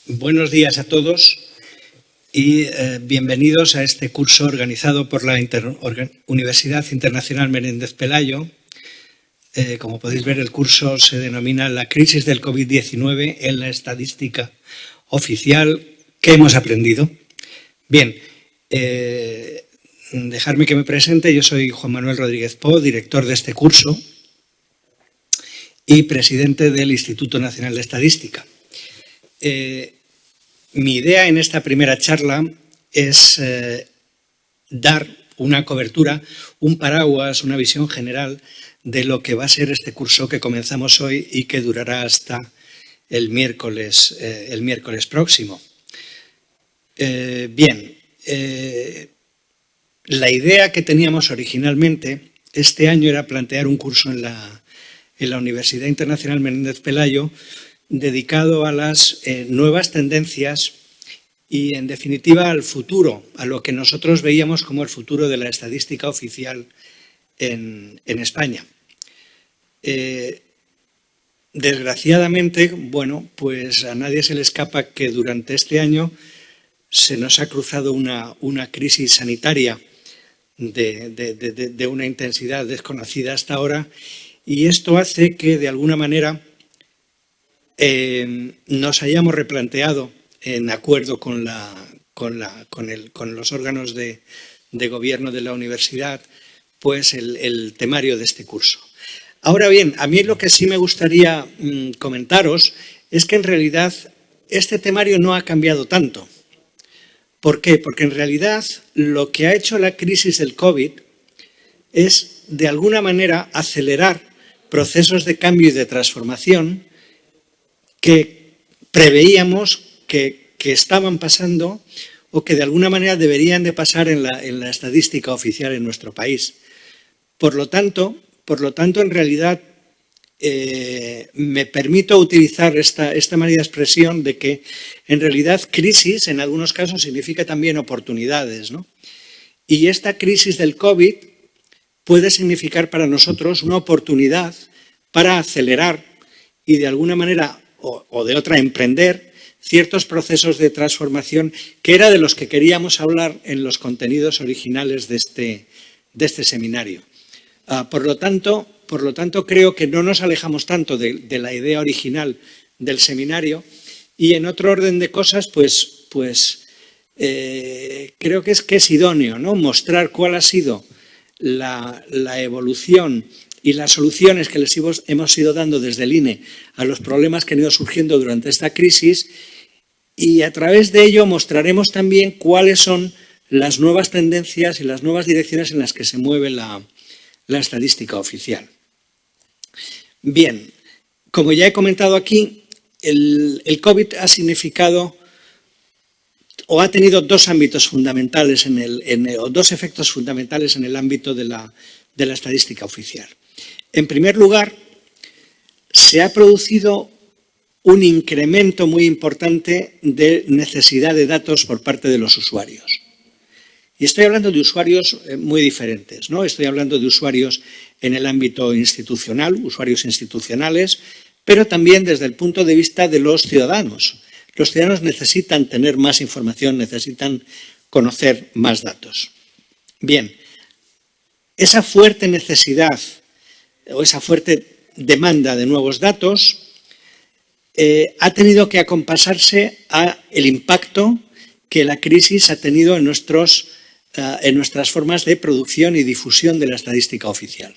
Buenos días a todos y bienvenidos a este curso organizado por la Universidad Internacional Menéndez Pelayo. Como podéis ver, el curso se denomina La crisis del COVID-19 en la estadística oficial. ¿Qué hemos aprendido? Bien, dejadme que me presente. Yo soy Juan Manuel Rodríguez Po, director de este curso y presidente del Instituto Nacional de Estadística. Mi idea en esta primera charla es dar una cobertura, un paraguas, una visión general de lo que va a ser este curso que comenzamos hoy y que durará hasta el miércoles próximo. La idea que teníamos originalmente este año era plantear un curso en la Universidad Internacional Menéndez Pelayo dedicado a las nuevas tendencias y, en definitiva, al futuro, a lo que nosotros veíamos como el futuro de la estadística oficial en España. Desgraciadamente, pues a nadie se le escapa que durante este año se nos ha cruzado una crisis sanitaria de una intensidad desconocida hasta ahora, y esto hace que, de alguna manera, nos hayamos replanteado, en acuerdo con los órganos de gobierno de la universidad, pues el temario de este curso. Ahora bien, a mí lo que sí me gustaría comentaros es que en realidad este temario no ha cambiado tanto. ¿Por qué? Porque en realidad lo que ha hecho la crisis del COVID es, de alguna manera, acelerar procesos de cambio y de transformación que preveíamos que estaban pasando o que de alguna manera deberían de pasar en la estadística oficial en nuestro país. Por lo tanto, en realidad, me permito utilizar esta manera de expresión de que, en realidad, crisis en algunos casos significa también oportunidades, ¿no? Y esta crisis del COVID puede significar para nosotros una oportunidad para acelerar y, de alguna manera o de otra, emprender ciertos procesos de transformación que era de los que queríamos hablar en los contenidos originales de este seminario. Por lo tanto, creo que no nos alejamos tanto de la idea original del seminario, y en otro orden de cosas, pues creo que es idóneo, ¿no?, mostrar cuál ha sido la evolución y las soluciones que les hemos ido dando desde el INE a los problemas que han ido surgiendo durante esta crisis, y a través de ello mostraremos también cuáles son las nuevas tendencias y las nuevas direcciones en las que se mueve la estadística oficial. Bien, como ya he comentado aquí, el COVID ha significado o ha tenido dos ámbitos fundamentales o dos efectos fundamentales en el ámbito de la estadística oficial. En primer lugar, se ha producido un incremento muy importante de necesidad de datos por parte de los usuarios. Y estoy hablando de usuarios muy diferentes, ¿no? Estoy hablando de usuarios en el ámbito institucional, usuarios institucionales, pero también desde el punto de vista de los ciudadanos. Los ciudadanos necesitan tener más información, necesitan conocer más datos. Bien, esa fuerte necesidad o esa fuerte demanda de nuevos datos ha tenido que acompasarse al impacto que la crisis ha tenido en nuestras formas de producción y difusión de la estadística oficial.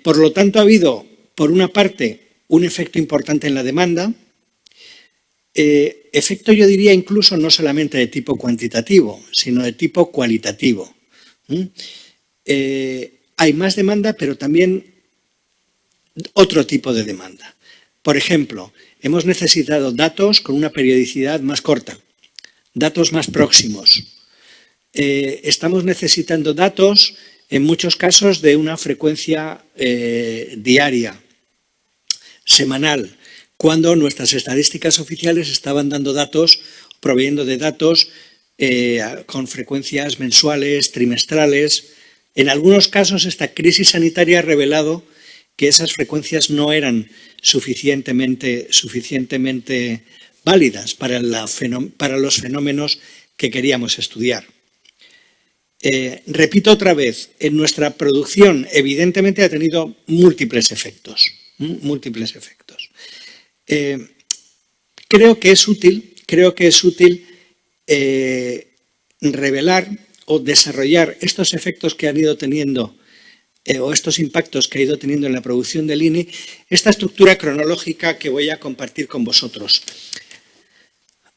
Por lo tanto, ha habido, por una parte, un efecto importante en la demanda, efecto, yo diría, incluso no solamente de tipo cuantitativo, sino de tipo cualitativo. Hay más demanda, pero también otro tipo de demanda. Por ejemplo, hemos necesitado datos con una periodicidad más corta, datos más próximos. Estamos necesitando datos, en muchos casos, de una frecuencia diaria, semanal, cuando nuestras estadísticas oficiales estaban dando datos, proveyendo de datos con frecuencias mensuales, trimestrales. En algunos casos, esta crisis sanitaria ha revelado que esas frecuencias no eran suficientemente válidas para los fenómenos que queríamos estudiar. Repito otra vez, en nuestra producción evidentemente ha tenido múltiples efectos. Creo que es útil revelar o desarrollar estos efectos que han ido teniendo o estos impactos que ha ido teniendo en la producción del INE, esta estructura cronológica que voy a compartir con vosotros.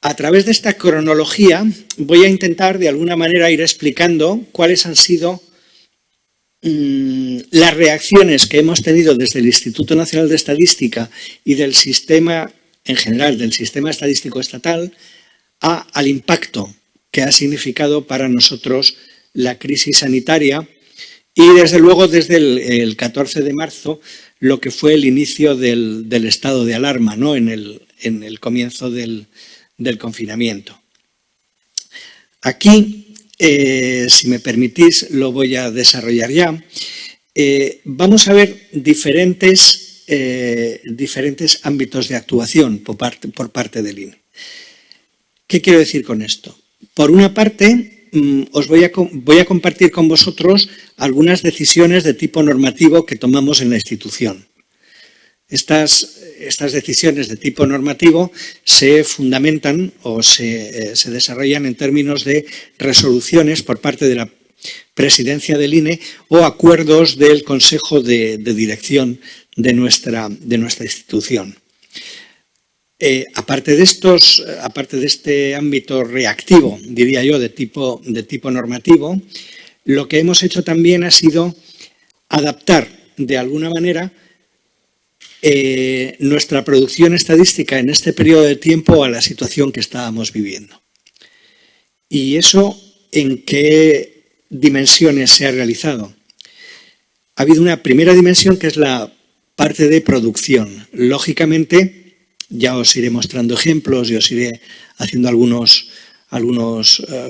A través de esta cronología voy a intentar de alguna manera ir explicando cuáles han sido las reacciones que hemos tenido desde el Instituto Nacional de Estadística y del sistema en general, del sistema estadístico estatal, al impacto que ha significado para nosotros la crisis sanitaria y desde luego desde el 14 de marzo lo que fue el inicio del estado de alarma, ¿no? en el comienzo del confinamiento. Aquí, si me permitís, lo voy a desarrollar ya. Vamos a ver diferentes ámbitos de actuación por parte del INE. ¿Qué quiero decir con esto? Por una parte, os voy a compartir con vosotros algunas decisiones de tipo normativo que tomamos en la institución. Estas decisiones de tipo normativo se fundamentan o se desarrollan en términos de resoluciones por parte de la presidencia del INE o acuerdos del Consejo de Dirección de nuestra institución. Aparte de este ámbito reactivo, diría yo, de tipo normativo, lo que hemos hecho también ha sido adaptar de alguna manera nuestra producción estadística en este periodo de tiempo a la situación que estábamos viviendo. ¿Y eso en qué dimensiones se ha realizado? Ha habido una primera dimensión que es la parte de producción. Lógicamente, ya os iré mostrando ejemplos y os iré haciendo algunos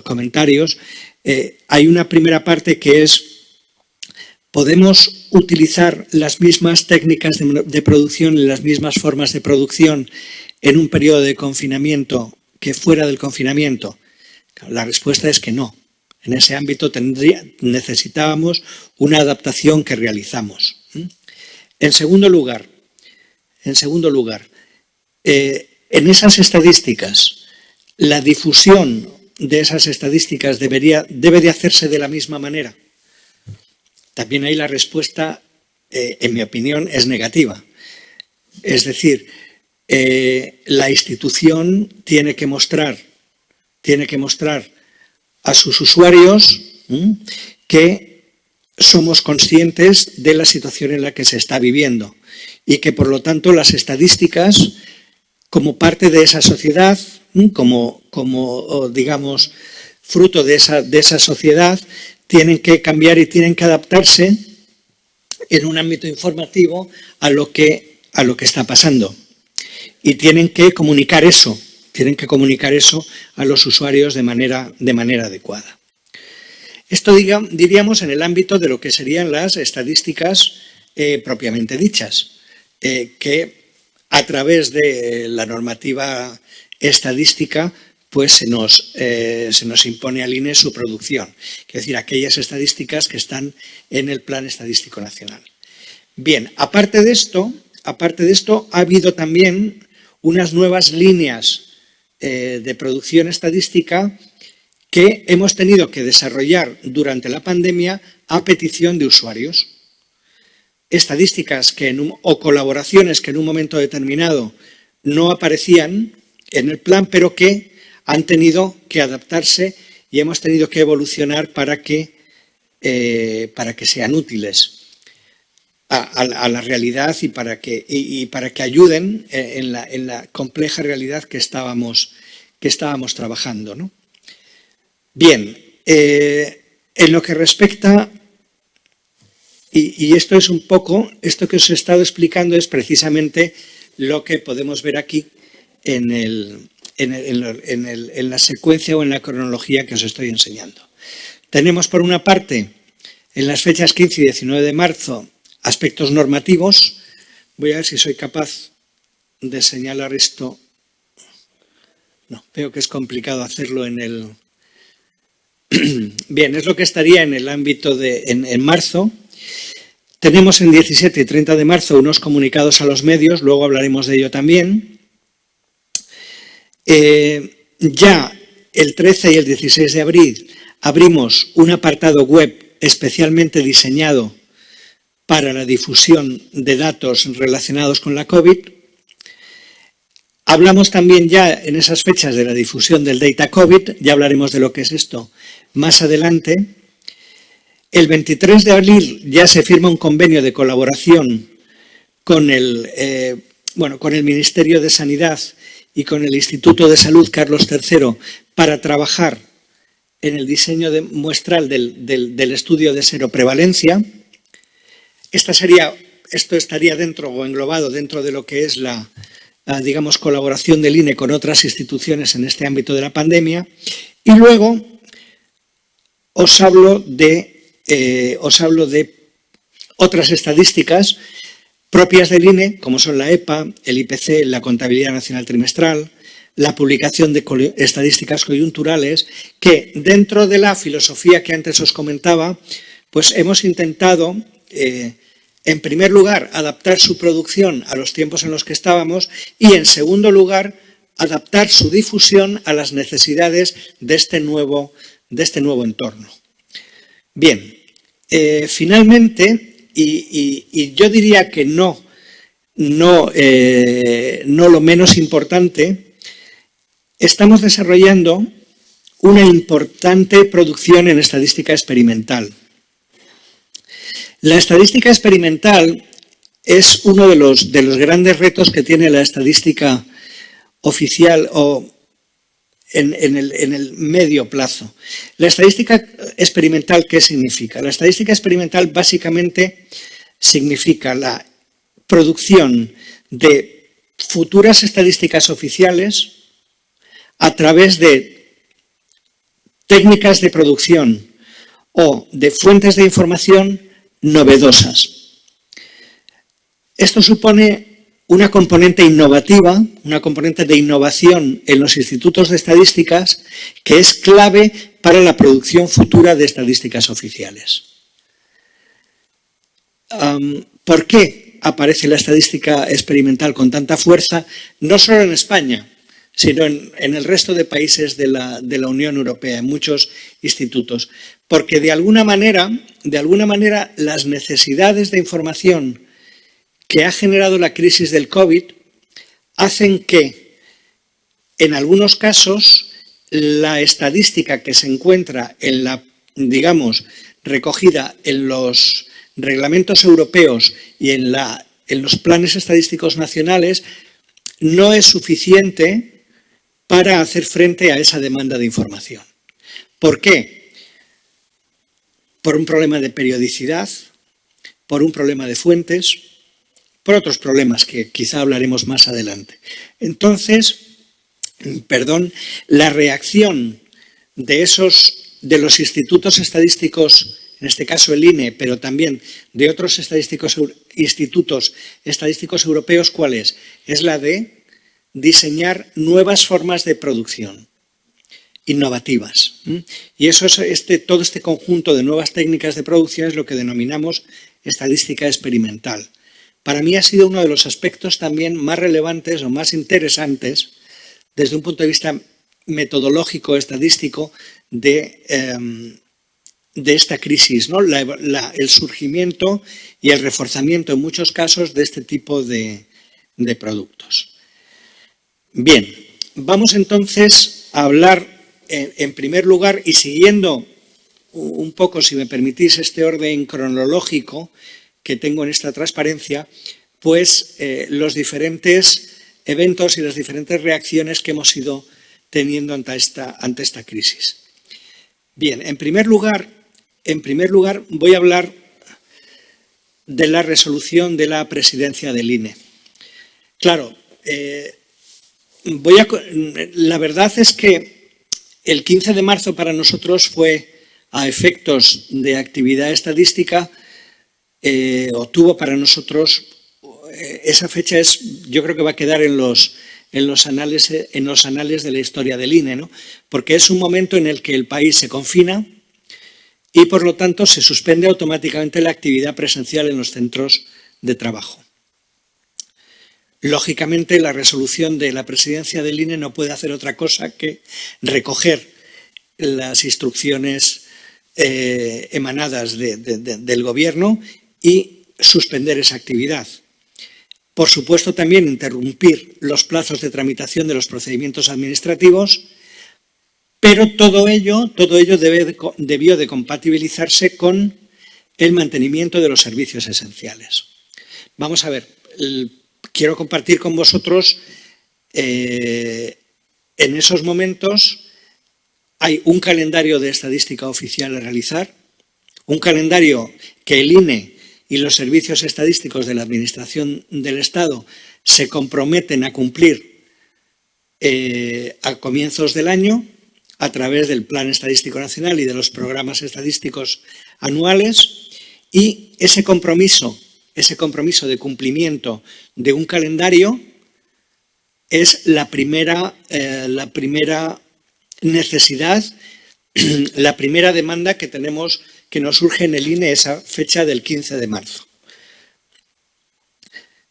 comentarios. Hay una primera parte que es: ¿podemos utilizar las mismas técnicas de producción y las mismas formas de producción en un periodo de confinamiento que fuera del confinamiento? La respuesta es que no. En ese ámbito necesitábamos una adaptación que realizamos. En segundo lugar, en esas estadísticas, la difusión de esas estadísticas debe de hacerse de la misma manera. También ahí la respuesta, en mi opinión, es negativa. Es decir, la institución tiene que mostrar a sus usuarios que somos conscientes de la situación en la que se está viviendo y que, por lo tanto, las estadísticas, como parte de esa sociedad, como digamos, fruto de esa sociedad, tienen que cambiar y tienen que adaptarse en un ámbito informativo a lo que está pasando. Y tienen que comunicar eso a los usuarios de manera adecuada. Esto diríamos en el ámbito de lo que serían las estadísticas propiamente dichas, que a través de la normativa estadística pues se nos impone al INE su producción, es decir, aquellas estadísticas que están en el Plan Estadístico Nacional. Bien, aparte de esto ha habido también unas nuevas líneas de producción estadística que hemos tenido que desarrollar durante la pandemia a petición de usuarios. Estadísticas o colaboraciones que en un momento determinado no aparecían en el plan, pero que han tenido que adaptarse y hemos tenido que evolucionar para que sean útiles a la realidad y para que ayuden en la compleja realidad que estábamos trabajando, ¿no? Bien, en lo que respecta, y esto es un poco, esto que os he estado explicando es precisamente lo que podemos ver aquí en la secuencia o en la cronología que os estoy enseñando. Tenemos por una parte, en las fechas 15 y 19 de marzo, aspectos normativos. Voy a ver si soy capaz de señalar esto. No, veo que es complicado hacerlo en el... Bien, es lo que estaría en el ámbito de... En marzo. Tenemos en 17 y 30 de marzo unos comunicados a los medios, luego hablaremos de ello también. Ya el 13 y el 16 de abril abrimos un apartado web especialmente diseñado para la difusión de datos relacionados con la COVID. Hablamos también ya en esas fechas de la difusión del Data COVID, ya hablaremos de lo que es esto más adelante. El 23 de abril ya se firma un convenio de colaboración con el Ministerio de Sanidad y con el Instituto de Salud Carlos III para trabajar en el diseño muestral del estudio de seroprevalencia. Esto estaría dentro o englobado dentro de lo que es la digamos, colaboración del INE con otras instituciones en este ámbito de la pandemia. Y luego os hablo de otras estadísticas propias del INE, como son la EPA, el IPC, la Contabilidad Nacional Trimestral, la publicación de estadísticas coyunturales, que dentro de la filosofía que antes os comentaba, pues hemos intentado, en primer lugar, adaptar su producción a los tiempos en los que estábamos y, en segundo lugar, adaptar su difusión a las necesidades de este nuevo entorno. Bien, finalmente, y yo diría que no lo menos importante, estamos desarrollando una importante producción en estadística experimental. La estadística experimental es uno de los grandes retos que tiene la estadística oficial o en el medio plazo. La estadística experimental, ¿qué significa? La estadística experimental básicamente significa la producción de futuras estadísticas oficiales a través de técnicas de producción o de fuentes de información novedosas. Esto supone una componente innovativa, una componente de innovación en los institutos de estadísticas que es clave para la producción futura de estadísticas oficiales. ¿Por qué aparece la estadística experimental con tanta fuerza? No solo en España, sino en el resto de países de la Unión Europea, en muchos institutos. Porque de alguna manera, las necesidades de información que ha generado la crisis del COVID hacen que, en algunos casos, la estadística que se encuentra recogida en los reglamentos europeos y en los planes estadísticos nacionales no es suficiente para hacer frente a esa demanda de información. ¿Por qué? Por un problema de periodicidad, por un problema de fuentes, por otros problemas que quizá hablaremos más adelante. Entonces, la reacción de los institutos estadísticos, en este caso el INE, pero también de otros institutos estadísticos europeos, ¿cuál es? Es la de diseñar nuevas formas de producción innovativas. Y eso es todo este conjunto de nuevas técnicas de producción es lo que denominamos estadística experimental. Para mí ha sido uno de los aspectos también más relevantes o más interesantes desde un punto de vista metodológico, estadístico, de esta crisis, ¿no? El surgimiento y el reforzamiento en muchos casos de este tipo de productos. Bien, vamos entonces a hablar en primer lugar y siguiendo un poco, si me permitís, este orden cronológico que tengo en esta transparencia, pues los diferentes eventos y las diferentes reacciones que hemos ido teniendo ante esta crisis. Bien, en primer lugar voy a hablar de la resolución de la presidencia del INE. Claro, la verdad es que el 15 de marzo para nosotros fue, a efectos de actividad estadística, o tuvo para nosotros, esa fecha yo creo que va a quedar en los anales de la historia del INE, ¿no? Porque es un momento en el que el país se confina y, por lo tanto, se suspende automáticamente la actividad presencial en los centros de trabajo. Lógicamente, la resolución de la presidencia del INE no puede hacer otra cosa que recoger las instrucciones emanadas del Gobierno y suspender esa actividad. Por supuesto, también interrumpir los plazos de tramitación de los procedimientos administrativos, pero todo ello debió de compatibilizarse con el mantenimiento de los servicios esenciales. Vamos a ver, quiero compartir con vosotros, en esos momentos hay un calendario de estadística oficial a realizar, un calendario que el INE y los servicios estadísticos de la Administración del Estado se comprometen a cumplir a comienzos del año a través del Plan Estadístico Nacional y de los programas estadísticos anuales, y ese compromiso de cumplimiento de un calendario es la primera necesidad, la primera demanda que tenemos, que nos surge en el INE, esa fecha del 15 de marzo.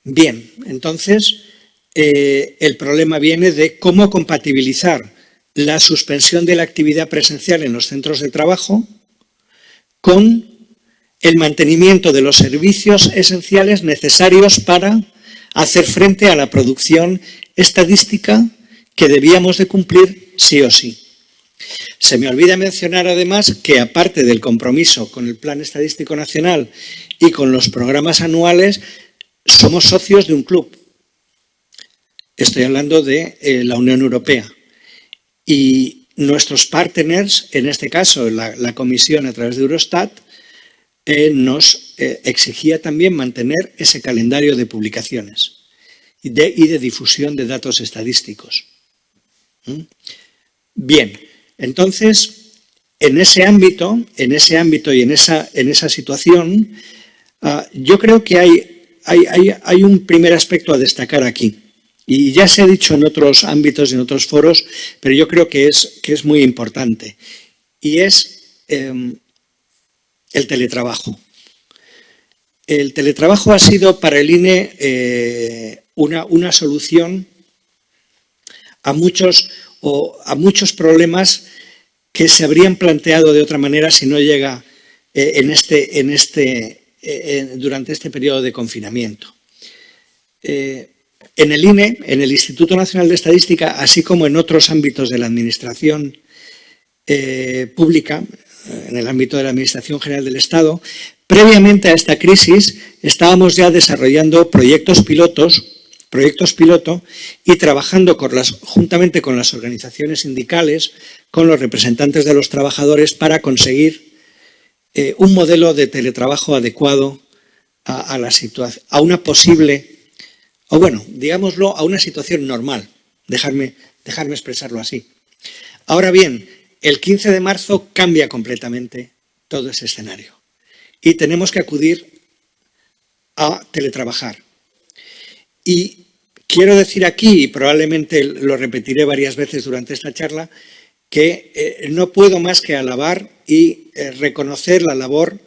Bien, entonces el problema viene de cómo compatibilizar la suspensión de la actividad presencial en los centros de trabajo con el mantenimiento de los servicios esenciales necesarios para hacer frente a la producción estadística que debíamos de cumplir sí o sí. Se me olvida mencionar además que, aparte del compromiso con el Plan Estadístico Nacional y con los programas anuales, somos socios de un club. Estoy hablando de la Unión Europea. Y nuestros partners, en este caso la Comisión a través de Eurostat, nos exigía también mantener ese calendario de publicaciones y de difusión de datos estadísticos. Bien, entonces, en ese ámbito y en esa situación, yo creo que hay un primer aspecto a destacar aquí. Y ya se ha dicho en otros ámbitos y en otros foros, pero yo creo que es muy importante. Y es el teletrabajo. El teletrabajo ha sido para el INE una solución a muchos problemas que se habrían planteado de otra manera si no llega durante este periodo de confinamiento. En el INE, en el Instituto Nacional de Estadística, así como en otros ámbitos de la Administración pública, en el ámbito de la Administración General del Estado, previamente a esta crisis estábamos ya desarrollando proyectos piloto y trabajando juntamente con las organizaciones sindicales, con los representantes de los trabajadores, para conseguir un modelo de teletrabajo adecuado a una posible, o bueno, digámoslo, a una situación normal. Dejarme expresarlo así. Ahora bien, el 15 de marzo cambia completamente todo ese escenario y tenemos que acudir a teletrabajar. Y quiero decir aquí, y probablemente lo repetiré varias veces durante esta charla, que no puedo más que alabar y reconocer la labor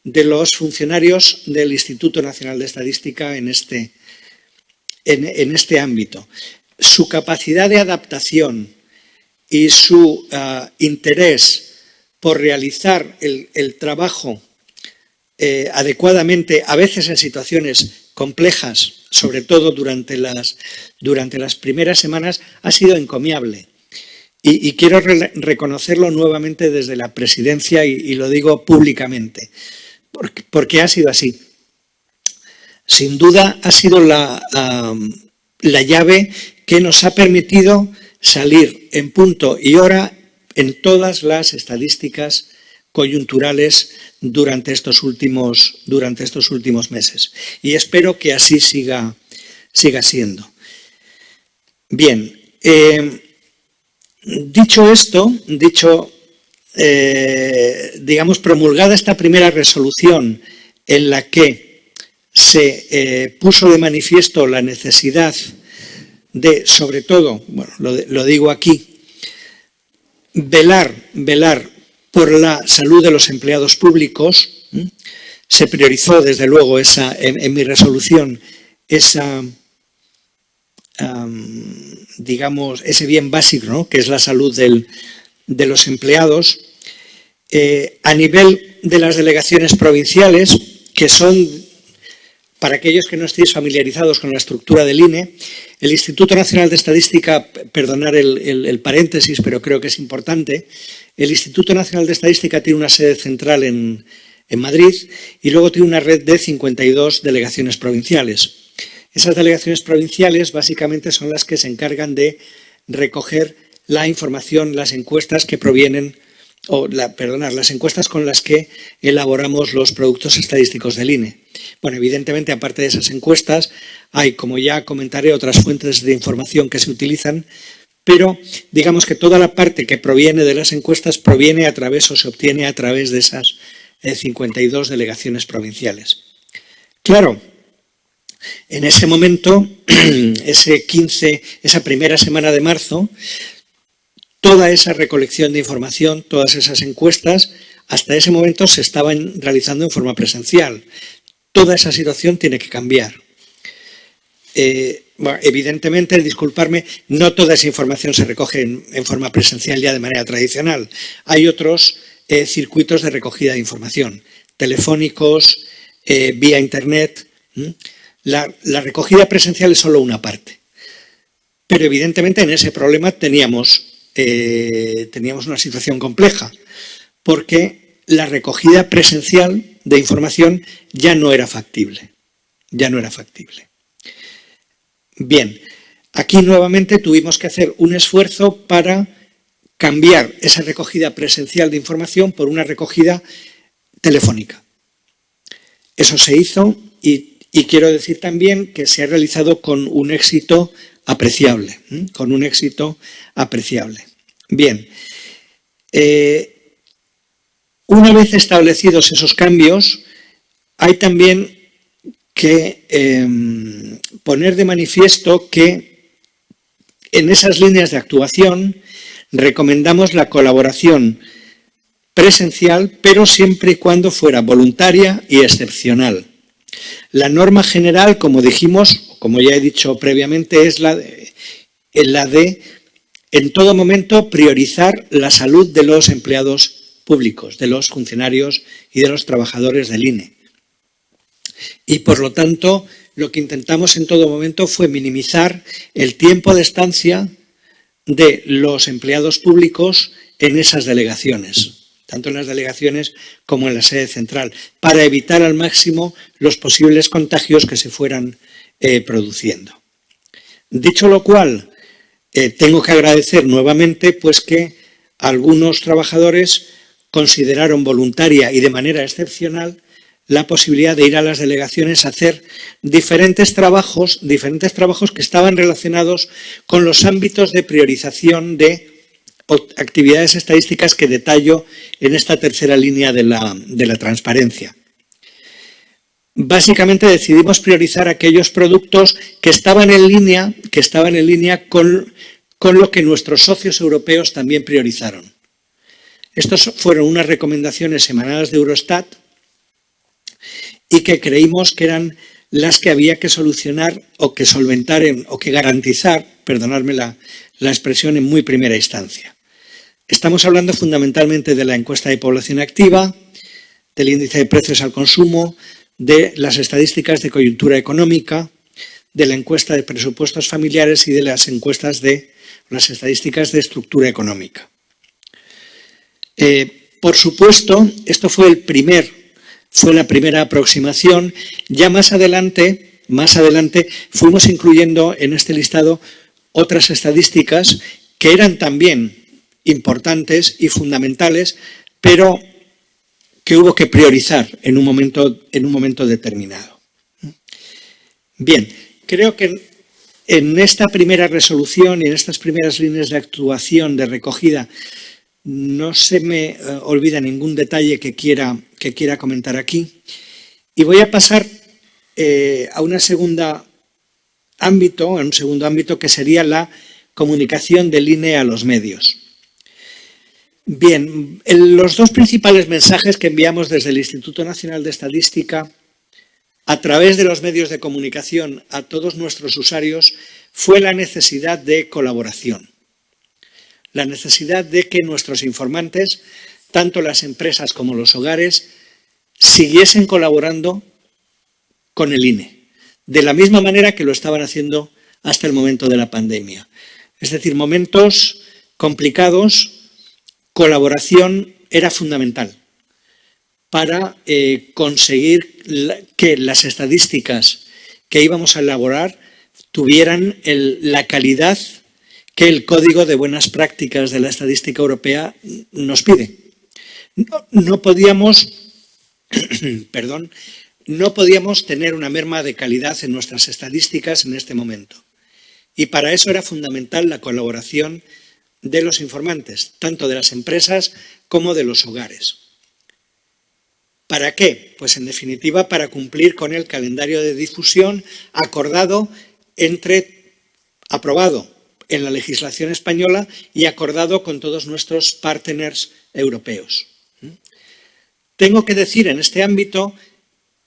de los funcionarios del Instituto Nacional de Estadística en este ámbito. Su capacidad de adaptación y su interés por realizar el trabajo adecuadamente, a veces en situaciones complejas, sobre todo durante las primeras semanas, ha sido encomiable. Y quiero reconocerlo nuevamente desde la presidencia y lo digo públicamente, porque ha sido así. Sin duda ha sido la llave que nos ha permitido salir en punto y hora en todas las estadísticas coyunturales durante estos últimos meses. Y espero que así siga siendo. Bien, dicho esto, digamos, promulgada esta primera resolución en la que se puso de manifiesto la necesidad de, sobre todo, bueno, lo digo aquí, velar por la salud de los empleados públicos. Se priorizó, desde luego, en mi resolución, digamos, ese bien básico, ¿no?, que es la salud de los empleados. A nivel de las delegaciones provinciales, que son, para aquellos que no estéis familiarizados con la estructura del INE, el Instituto Nacional de Estadística, perdonar el paréntesis, pero creo que es importante, el Instituto Nacional de Estadística tiene una sede central en Madrid y luego tiene una red de 52 delegaciones provinciales. Esas delegaciones provinciales básicamente son las que se encargan de recoger la información, las encuestas que provienen, las encuestas con las que elaboramos los productos estadísticos del INE. Bueno, evidentemente, aparte de esas encuestas, hay, como ya comentaré, otras fuentes de información que se utilizan, pero digamos que toda la parte que proviene de las encuestas proviene a través o se obtiene a través de esas 52 delegaciones provinciales. Claro, en ese momento, esa primera semana de marzo, toda esa recolección de información, todas esas encuestas, hasta ese momento se estaban realizando en forma presencial. Toda esa situación tiene que cambiar. Bueno, evidentemente, disculparme, no toda esa información se recoge en forma presencial ya de manera tradicional. Hay otros circuitos de recogida de información, telefónicos, vía internet. La recogida presencial es solo una parte. Pero evidentemente en ese problema teníamos una situación compleja, porque la recogida presencial de información ya no era factible. Bien, aquí nuevamente tuvimos que hacer un esfuerzo para cambiar esa recogida presencial de información por una recogida telefónica. Eso se hizo y quiero decir también que se ha realizado con un éxito apreciable. Bien, una vez establecidos esos cambios, hay también que poner de manifiesto que en esas líneas de actuación recomendamos la colaboración presencial, pero siempre y cuando fuera voluntaria y excepcional. La norma general, como dijimos, como ya he dicho previamente, es la de en todo momento priorizar la salud de los empleados públicos, de los funcionarios y de los trabajadores del INE. Y por lo tanto, lo que intentamos en todo momento fue minimizar el tiempo de estancia de los empleados públicos en esas delegaciones, tanto en las delegaciones como en la sede central, para evitar al máximo los posibles contagios que se fueran produciendo. Dicho lo cual, tengo que agradecer nuevamente pues que algunos trabajadores consideraron voluntaria y de manera excepcional la posibilidad de ir a las delegaciones a hacer diferentes trabajos que estaban relacionados con los ámbitos de priorización de actividades estadísticas que detallo en esta tercera línea de la transparencia. Básicamente decidimos priorizar aquellos productos que estaban en línea con lo que nuestros socios europeos también priorizaron. Estas fueron unas recomendaciones emanadas de Eurostat y que creímos que eran las que había que solucionar o que solventar o que garantizar, perdonadme la expresión, en muy primera instancia. Estamos hablando fundamentalmente de la encuesta de población activa, del índice de precios al consumo, de las estadísticas de coyuntura económica, de la encuesta de presupuestos familiares y de las estadísticas de estructura económica. Por supuesto, esto fue la primera aproximación. Ya más adelante fuimos incluyendo en este listado otras estadísticas que eran también importantes y fundamentales, pero que hubo que priorizar en un momento determinado. Bien, creo que en esta primera resolución y en estas primeras líneas de actuación de recogida no se me olvida ningún detalle que quiera comentar aquí. Y voy a pasar a un segundo ámbito que sería la comunicación del INE a los medios. Bien, los dos principales mensajes que enviamos desde el Instituto Nacional de Estadística a través de los medios de comunicación a todos nuestros usuarios fue la necesidad de colaboración. La necesidad de que nuestros informantes, tanto las empresas como los hogares, siguiesen colaborando con el INE, de la misma manera que lo estaban haciendo hasta el momento de la pandemia. Es decir, momentos complicados, colaboración era fundamental para conseguir que las estadísticas que íbamos a elaborar tuvieran la calidad que el Código de Buenas Prácticas de la Estadística Europea nos pide. No podíamos tener una merma de calidad en nuestras estadísticas en este momento. Y para eso era fundamental la colaboración de los informantes, tanto de las empresas como de los hogares. ¿Para qué? Pues en definitiva para cumplir con el calendario de difusión aprobado en la legislación española y acordado con todos nuestros partners europeos. Tengo que decir en este ámbito,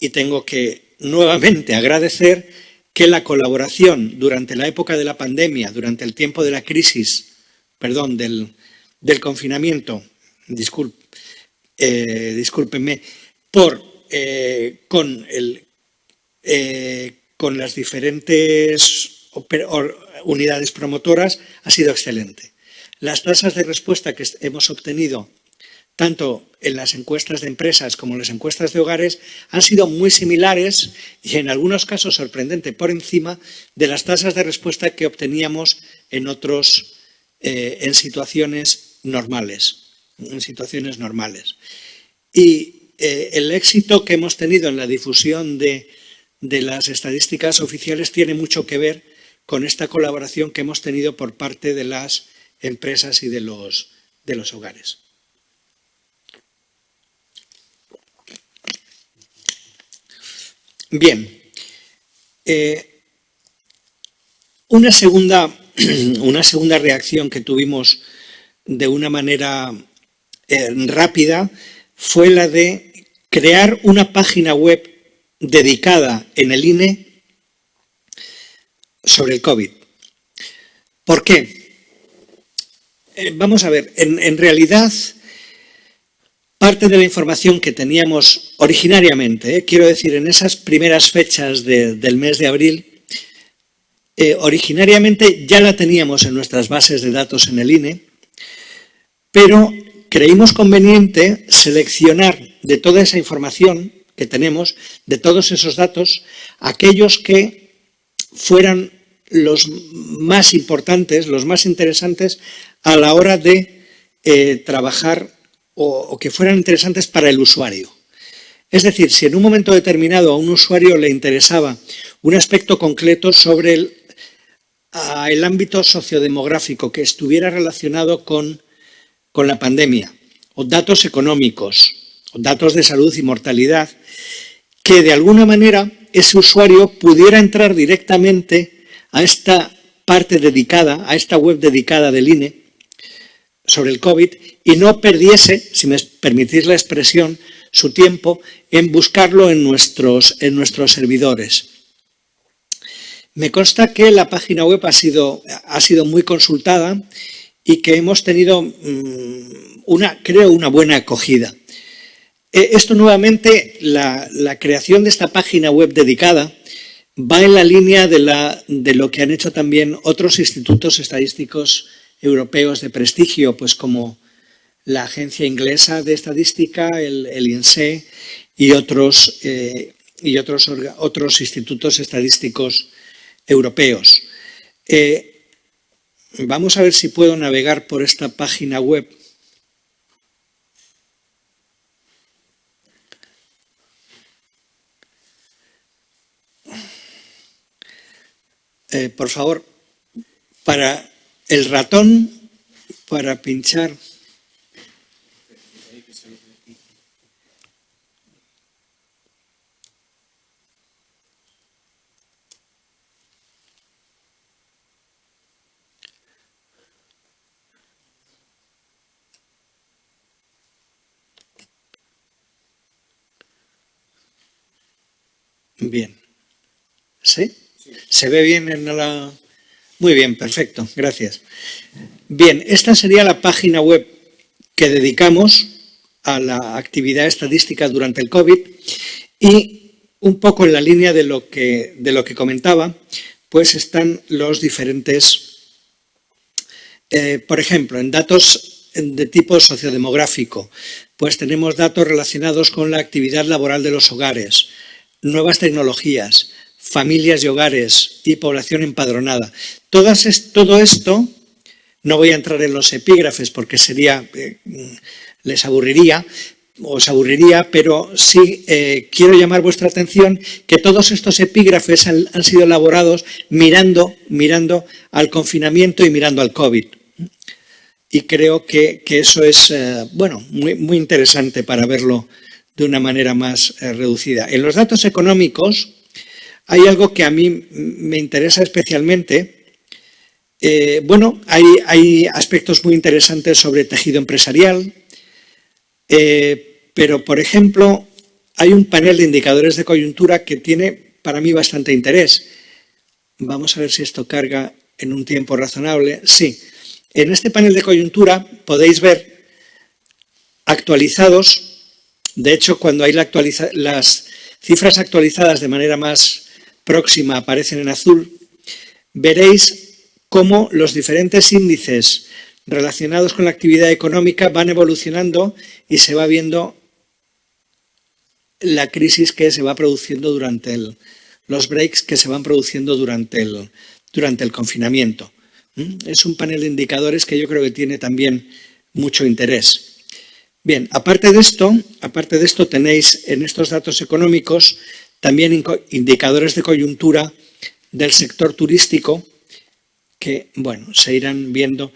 y tengo que nuevamente agradecer, que la colaboración durante la época de la pandemia, durante el tiempo de la crisis, del confinamiento, discúlpenme, con las diferentes unidades promotoras ha sido excelente. Las tasas de respuesta que hemos obtenido, tanto en las encuestas de empresas como en las encuestas de hogares, han sido muy similares y en algunos casos sorprendente por encima de las tasas de respuesta que obteníamos en situaciones normales. Y el éxito que hemos tenido en la difusión de las estadísticas oficiales tiene mucho que ver con esta colaboración que hemos tenido por parte de las empresas y de los hogares. Bien, una segunda reacción que tuvimos de una manera rápida fue la de crear una página web dedicada en el INE sobre el COVID. ¿Por qué? Vamos a ver, en realidad parte de la información que teníamos originariamente, quiero decir, en esas primeras fechas del mes de abril, originariamente ya la teníamos en nuestras bases de datos en el INE, pero creímos conveniente seleccionar de toda esa información que tenemos, de todos esos datos, aquellos que fueran los más importantes, los más interesantes a la hora de trabajar o que fueran interesantes para el usuario. Es decir, si en un momento determinado a un usuario le interesaba un aspecto concreto sobre el ámbito sociodemográfico que estuviera relacionado con la pandemia, o datos económicos, o datos de salud y mortalidad, que de alguna manera ese usuario pudiera entrar directamente a esta parte dedicada, a esta web dedicada del INE sobre el COVID y no perdiese, si me permitís la expresión, su tiempo en buscarlo en nuestros servidores. Me consta que la página web ha sido muy consultada y que hemos tenido, creo, una buena acogida. Esto nuevamente, la creación de esta página web dedicada va en la línea de lo que han hecho también otros institutos estadísticos europeos de prestigio, pues como la Agencia Inglesa de Estadística, el INSEE y otros institutos estadísticos europeos. Vamos a ver si puedo navegar por esta página web. Por favor, para el ratón, para pinchar. Bien. ¿Sí? ¿Se ve bien en la...? Muy bien, perfecto, gracias. Bien, esta sería la página web que dedicamos a la actividad estadística durante el COVID y un poco en la línea de lo que comentaba, pues están los diferentes, por ejemplo, en datos de tipo sociodemográfico, pues tenemos datos relacionados con la actividad laboral de los hogares, nuevas tecnologías, familias y hogares y población empadronada. Todo esto, no voy a entrar en los epígrafes porque os aburriría, pero sí quiero llamar vuestra atención que todos estos epígrafes han sido elaborados mirando al confinamiento y mirando al COVID. Y creo que eso es muy interesante para verlo de una manera más reducida. En los datos económicos hay algo que a mí me interesa especialmente. Hay aspectos muy interesantes sobre tejido empresarial, pero, por ejemplo, hay un panel de indicadores de coyuntura que tiene para mí bastante interés. Vamos a ver si esto carga en un tiempo razonable. Sí, en este panel de coyuntura podéis ver actualizados, de hecho, cuando hay las cifras actualizadas de manera más próxima aparecen en azul, veréis cómo los diferentes índices relacionados con la actividad económica van evolucionando y se va viendo la crisis que se va produciendo los breaks que se van produciendo durante el confinamiento. Es un panel de indicadores que yo creo que tiene también mucho interés. Bien, aparte de esto tenéis en estos datos económicos también indicadores de coyuntura del sector turístico que, se irán viendo.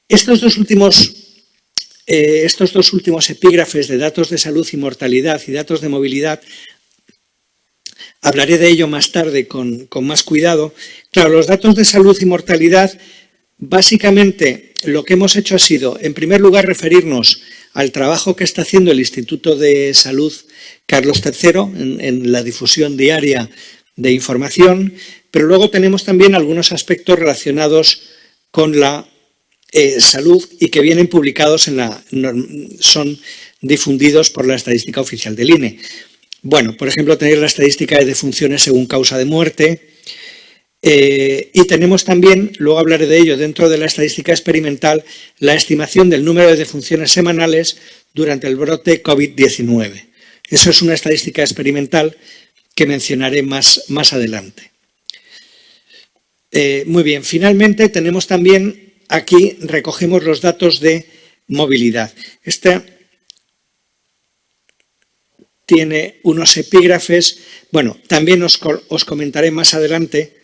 Estos dos últimos epígrafes de datos de salud y mortalidad y datos de movilidad, hablaré de ello más tarde con más cuidado. Claro, los datos de salud y mortalidad, básicamente lo que hemos hecho ha sido, en primer lugar, referirnos al trabajo que está haciendo el Instituto de Salud Carlos III en la difusión diaria de información, pero luego tenemos también algunos aspectos relacionados con la salud y que vienen publicados son difundidos por la estadística oficial del INE. Por ejemplo, tenéis la estadística de defunciones según causa de muerte y tenemos también, luego hablaré de ello, dentro de la estadística experimental, la estimación del número de defunciones semanales durante el brote COVID-19. Eso es una estadística experimental que mencionaré más adelante. Muy bien, finalmente tenemos también, aquí recogemos los datos de movilidad. Esta tiene unos epígrafes, también os comentaré más adelante,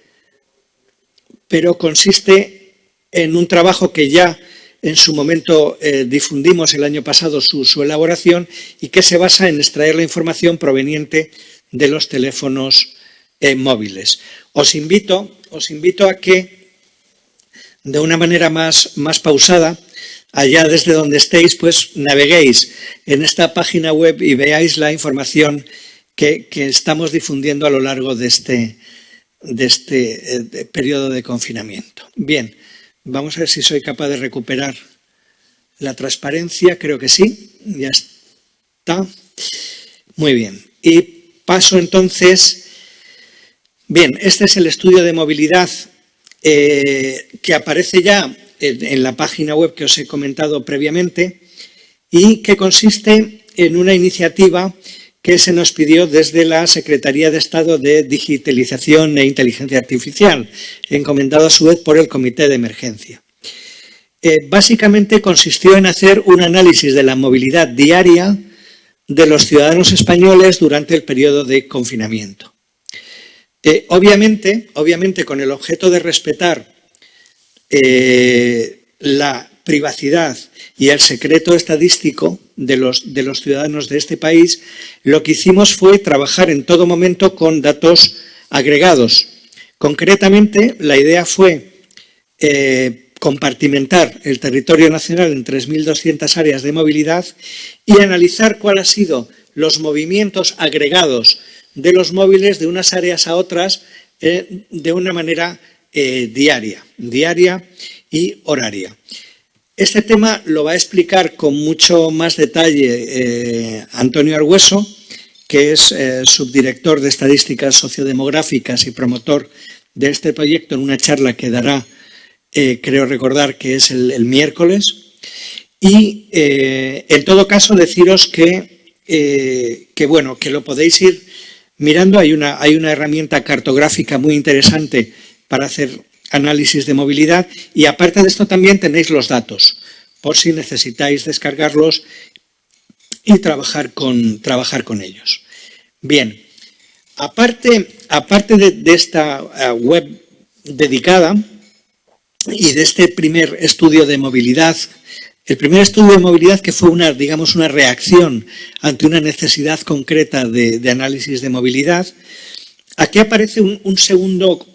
pero consiste en un trabajo que ya en su momento difundimos el año pasado su elaboración y que se basa en extraer la información proveniente de los teléfonos móviles. Os invito a que de una manera más pausada, allá desde donde estéis, pues naveguéis en esta página web y veáis la información que estamos difundiendo a lo largo de este periodo de confinamiento. Bien, vamos a ver si soy capaz de recuperar la transparencia. Creo que sí, ya está. Muy bien. Y paso entonces. Bien, este es el estudio de movilidad que aparece ya en la página web que os he comentado previamente y que consiste en una iniciativa que se nos pidió desde la Secretaría de Estado de Digitalización e Inteligencia Artificial, encomendado a su vez por el Comité de Emergencia. Básicamente consistió en hacer un análisis de la movilidad diaria de los ciudadanos españoles durante el periodo de confinamiento. Obviamente, con el objeto de respetar la privacidad y el secreto estadístico de los ciudadanos de este país, lo que hicimos fue trabajar en todo momento con datos agregados. Concretamente, la idea fue compartimentar el territorio nacional en 3.200 áreas de movilidad y analizar cuál ha sido los movimientos agregados de los móviles de unas áreas a otras de una manera diaria y horaria. Este tema lo va a explicar con mucho más detalle Antonio Argüeso, que es subdirector de Estadísticas Sociodemográficas y promotor de este proyecto, en una charla que dará, creo recordar que es el miércoles. Y en todo caso deciros que lo podéis ir mirando. Hay una herramienta cartográfica muy interesante para hacer análisis de movilidad, y aparte de esto también tenéis los datos, por si necesitáis descargarlos y trabajar con ellos. Bien, aparte de esta web dedicada y de este primer estudio de movilidad, el primer estudio de movilidad que fue una reacción ante una necesidad concreta de análisis de movilidad, aquí aparece un segundo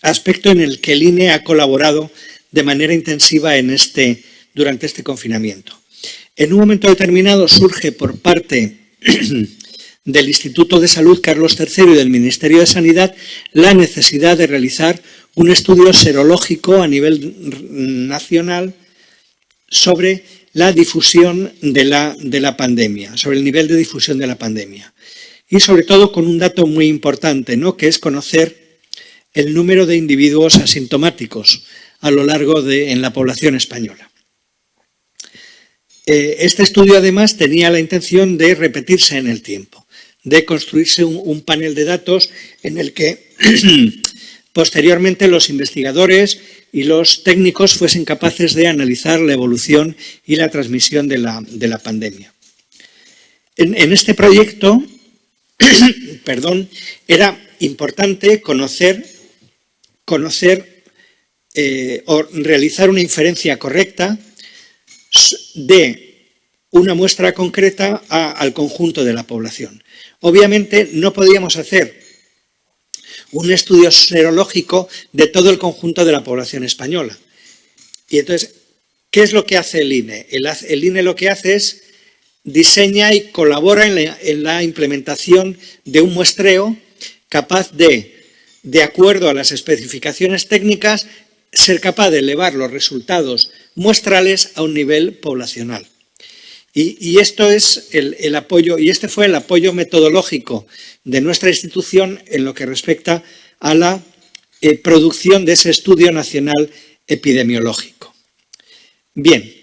aspecto en el que el INE ha colaborado de manera intensiva durante este confinamiento. En un momento determinado surge por parte del Instituto de Salud Carlos III y del Ministerio de Sanidad la necesidad de realizar un estudio serológico a nivel nacional sobre la difusión de la pandemia, sobre el nivel de difusión de la pandemia. Y sobre todo con un dato muy importante, ¿no?, que es conocer el número de individuos asintomáticos a lo largo en la población española. Este estudio además tenía la intención de repetirse en el tiempo, de construirse un panel de datos en el que posteriormente los investigadores y los técnicos fuesen capaces de analizar la evolución y la transmisión de la pandemia. En este proyecto, era importante conocer o realizar una inferencia correcta de una muestra concreta al conjunto de la población. Obviamente no podíamos hacer un estudio serológico de todo el conjunto de la población española. Y entonces, ¿qué es lo que hace el INE? El INE lo que hace es diseña y colabora en la implementación de un muestreo capaz de acuerdo a las especificaciones técnicas, ser capaz de elevar los resultados muestrales a un nivel poblacional. Y esto es el apoyo, y este fue el apoyo metodológico de nuestra institución en lo que respecta a la producción de ese estudio nacional epidemiológico. Bien,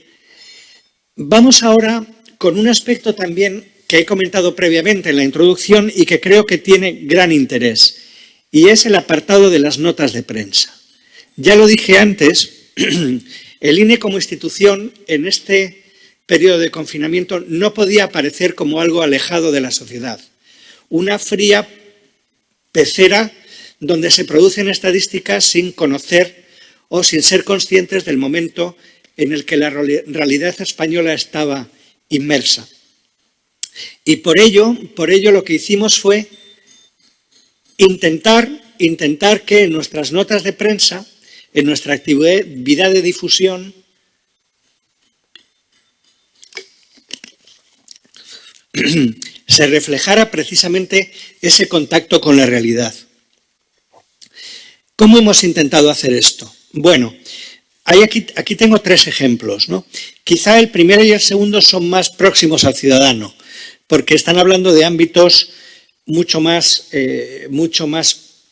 vamos ahora con un aspecto también que he comentado previamente en la introducción y que creo que tiene gran interés, y es el apartado de las notas de prensa. Ya lo dije antes, el INE como institución en este periodo de confinamiento no podía aparecer como algo alejado de la sociedad. Una fría pecera donde se producen estadísticas sin conocer o sin ser conscientes del momento en el que la realidad española estaba inmersa. Y por ello lo que hicimos fue intentar que en nuestras notas de prensa, en nuestra actividad de difusión, se reflejara precisamente ese contacto con la realidad. ¿Cómo hemos intentado hacer esto? Bueno, aquí tengo 3 ejemplos, ¿no? Quizá el primero y el segundo son más próximos al ciudadano, porque están hablando de ámbitos mucho más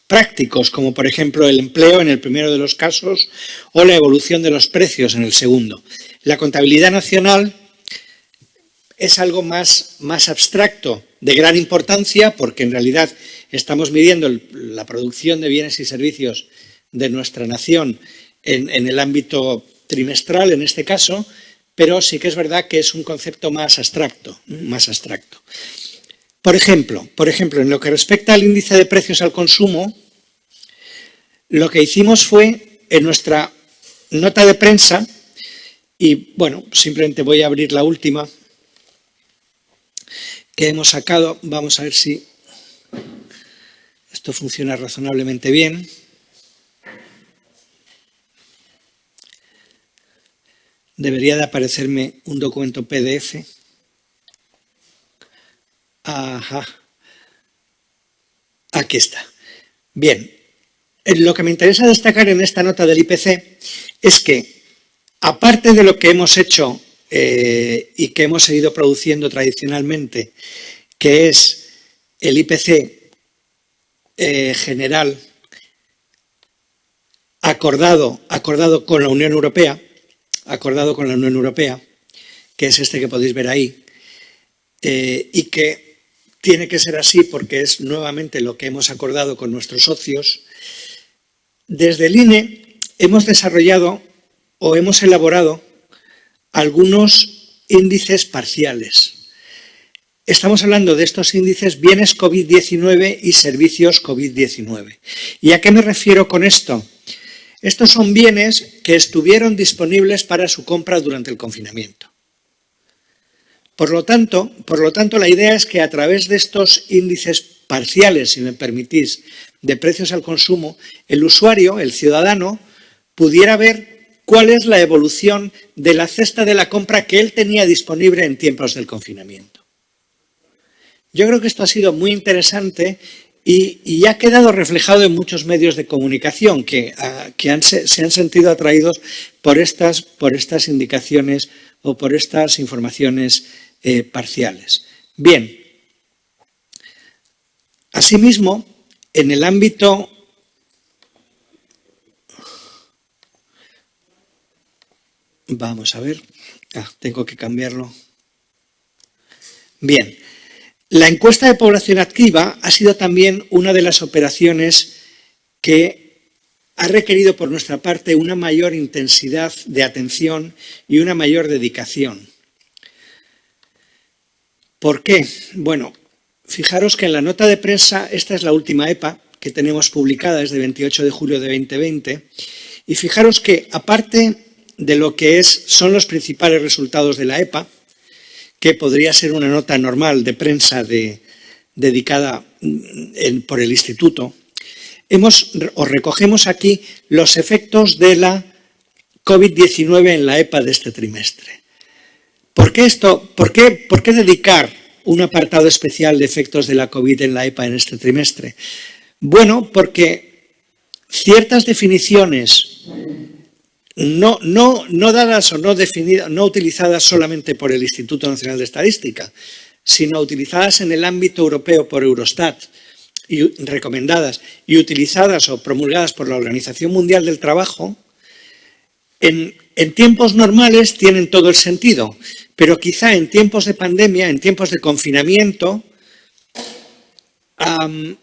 prácticos, como por ejemplo el empleo en el primero de los casos o la evolución de los precios en el segundo. La contabilidad nacional es algo más abstracto, de gran importancia, porque en realidad estamos midiendo la producción de bienes y servicios de nuestra nación en el ámbito trimestral, en este caso, pero sí que es verdad que es un concepto más abstracto. Por ejemplo, en lo que respecta al índice de precios al consumo, lo que hicimos fue, en nuestra nota de prensa, y bueno, simplemente voy a abrir la última que hemos sacado, vamos a ver si esto funciona razonablemente bien. Debería de aparecerme un documento PDF. Ajá. Aquí está. Bien. Lo que me interesa destacar en esta nota del IPC es que, aparte de lo que hemos hecho y que hemos seguido produciendo tradicionalmente, que es el IPC general acordado con la Unión Europea, que es este que podéis ver ahí, y que tiene que ser así porque es nuevamente lo que hemos acordado con nuestros socios. Desde el INE hemos desarrollado o hemos elaborado algunos índices parciales. Estamos hablando de estos índices bienes COVID-19 y servicios COVID-19. ¿Y a qué me refiero con esto? Estos son bienes que estuvieron disponibles para su compra durante el confinamiento. Por lo tanto, la idea es que a través de estos índices parciales, si me permitís, de precios al consumo, el usuario, el ciudadano, pudiera ver cuál es la evolución de la cesta de la compra que él tenía disponible en tiempos del confinamiento. Yo creo que esto ha sido muy interesante y ha quedado reflejado en muchos medios de comunicación que se han sentido atraídos por estas indicaciones o por estas informaciones parciales. Bien, asimismo, en el ámbito vamos a ver, tengo que cambiarlo. Bien, la encuesta de población activa ha sido también una de las operaciones que ha requerido por nuestra parte una mayor intensidad de atención y una mayor dedicación. ¿Por qué? Bueno, fijaros que en la nota de prensa, esta es la última EPA que tenemos publicada desde 28 de julio de 2020, y fijaros que aparte de lo que son los principales resultados de la EPA, que podría ser una nota normal de prensa dedicada por el Instituto, recogemos aquí los efectos de la COVID-19 en la EPA de este trimestre. ¿Por qué dedicar un apartado especial de efectos de la COVID en la EPA en este trimestre? Bueno, porque ciertas definiciones no dadas o no utilizadas solamente por el Instituto Nacional de Estadística, sino utilizadas en el ámbito europeo por Eurostat, y recomendadas y utilizadas o promulgadas por la Organización Mundial del Trabajo, en tiempos normales tienen todo el sentido, pero quizá en tiempos de pandemia, en tiempos de confinamiento,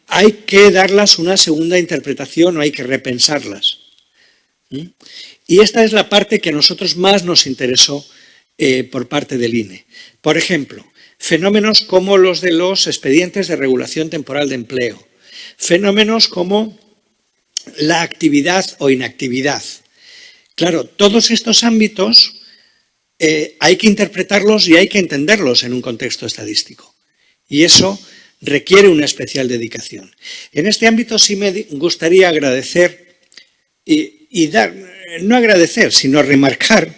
hay que darlas una segunda interpretación o hay que repensarlas. Y esta es la parte que a nosotros más nos interesó por parte del INE. Por ejemplo, fenómenos como los de los expedientes de regulación temporal de empleo, fenómenos como la actividad o inactividad. Claro, todos estos ámbitos hay que interpretarlos y hay que entenderlos en un contexto estadístico. Y eso requiere una especial dedicación. En este ámbito sí me gustaría agradecer no agradecer, sino remarcar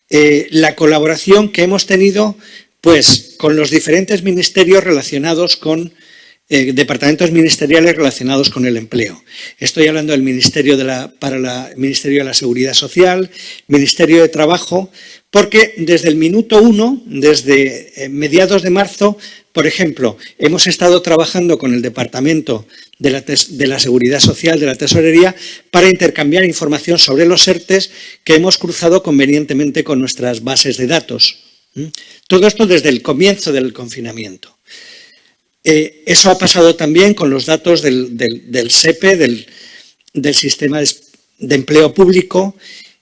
la colaboración que hemos tenido pues, con los diferentes ministerios relacionados con departamentos ministeriales relacionados con el empleo. Estoy hablando del Ministerio de la Seguridad Social, Ministerio de Trabajo, porque desde el minuto 1, desde mediados de marzo, por ejemplo, hemos estado trabajando con el Departamento de la Seguridad Social, de la Tesorería, para intercambiar información sobre los ERTEs que hemos cruzado convenientemente con nuestras bases de datos. Todo esto desde el comienzo del confinamiento. Eso ha pasado también con los datos del SEPE, del Sistema de Empleo Público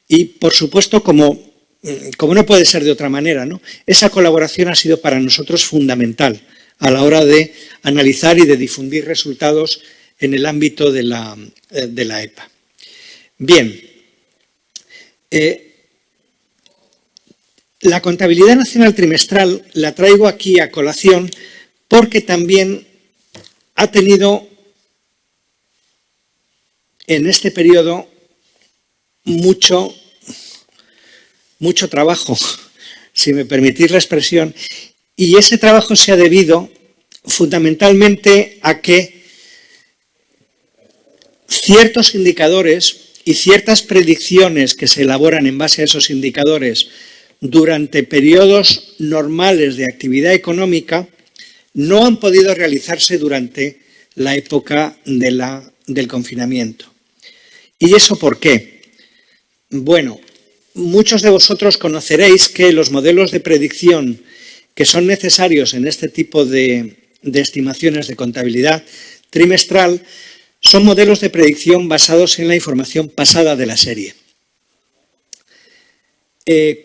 y, por supuesto, como no puede ser de otra manera, ¿no? Esa colaboración ha sido para nosotros fundamental a la hora de analizar y de difundir resultados en el ámbito de la EPA. Bien, la contabilidad nacional trimestral la traigo aquí a colación porque también ha tenido en este periodo mucho trabajo, si me permitís la expresión, y ese trabajo se ha debido fundamentalmente a que ciertos indicadores y ciertas predicciones que se elaboran en base a esos indicadores durante periodos normales de actividad económica no han podido realizarse durante la época del confinamiento. ¿Y eso por qué? Bueno, muchos de vosotros conoceréis que los modelos de predicción que son necesarios en este tipo de estimaciones de contabilidad trimestral son modelos de predicción basados en la información pasada de la serie.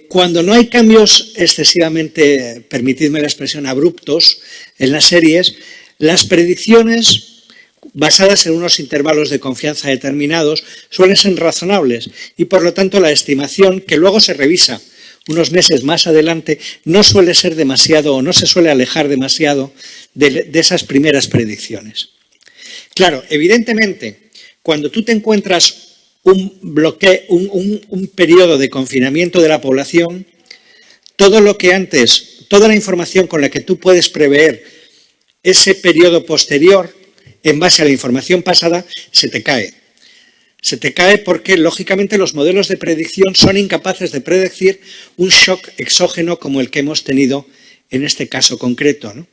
Cuando no hay cambios excesivamente, permitidme la expresión, abruptos en las series, las predicciones basadas en unos intervalos de confianza determinados suelen ser razonables y por lo tanto la estimación, que luego se revisa unos meses más adelante, no suele ser demasiado o no se suele alejar demasiado de esas primeras predicciones. Claro, evidentemente, cuando tú te encuentras un periodo de confinamiento de la población, todo lo que antes, toda la información con la que tú puedes prever ese periodo posterior, en base a la información pasada, se te cae. Se te cae porque, lógicamente, los modelos de predicción son incapaces de predecir un shock exógeno como el que hemos tenido en este caso concreto, ¿no?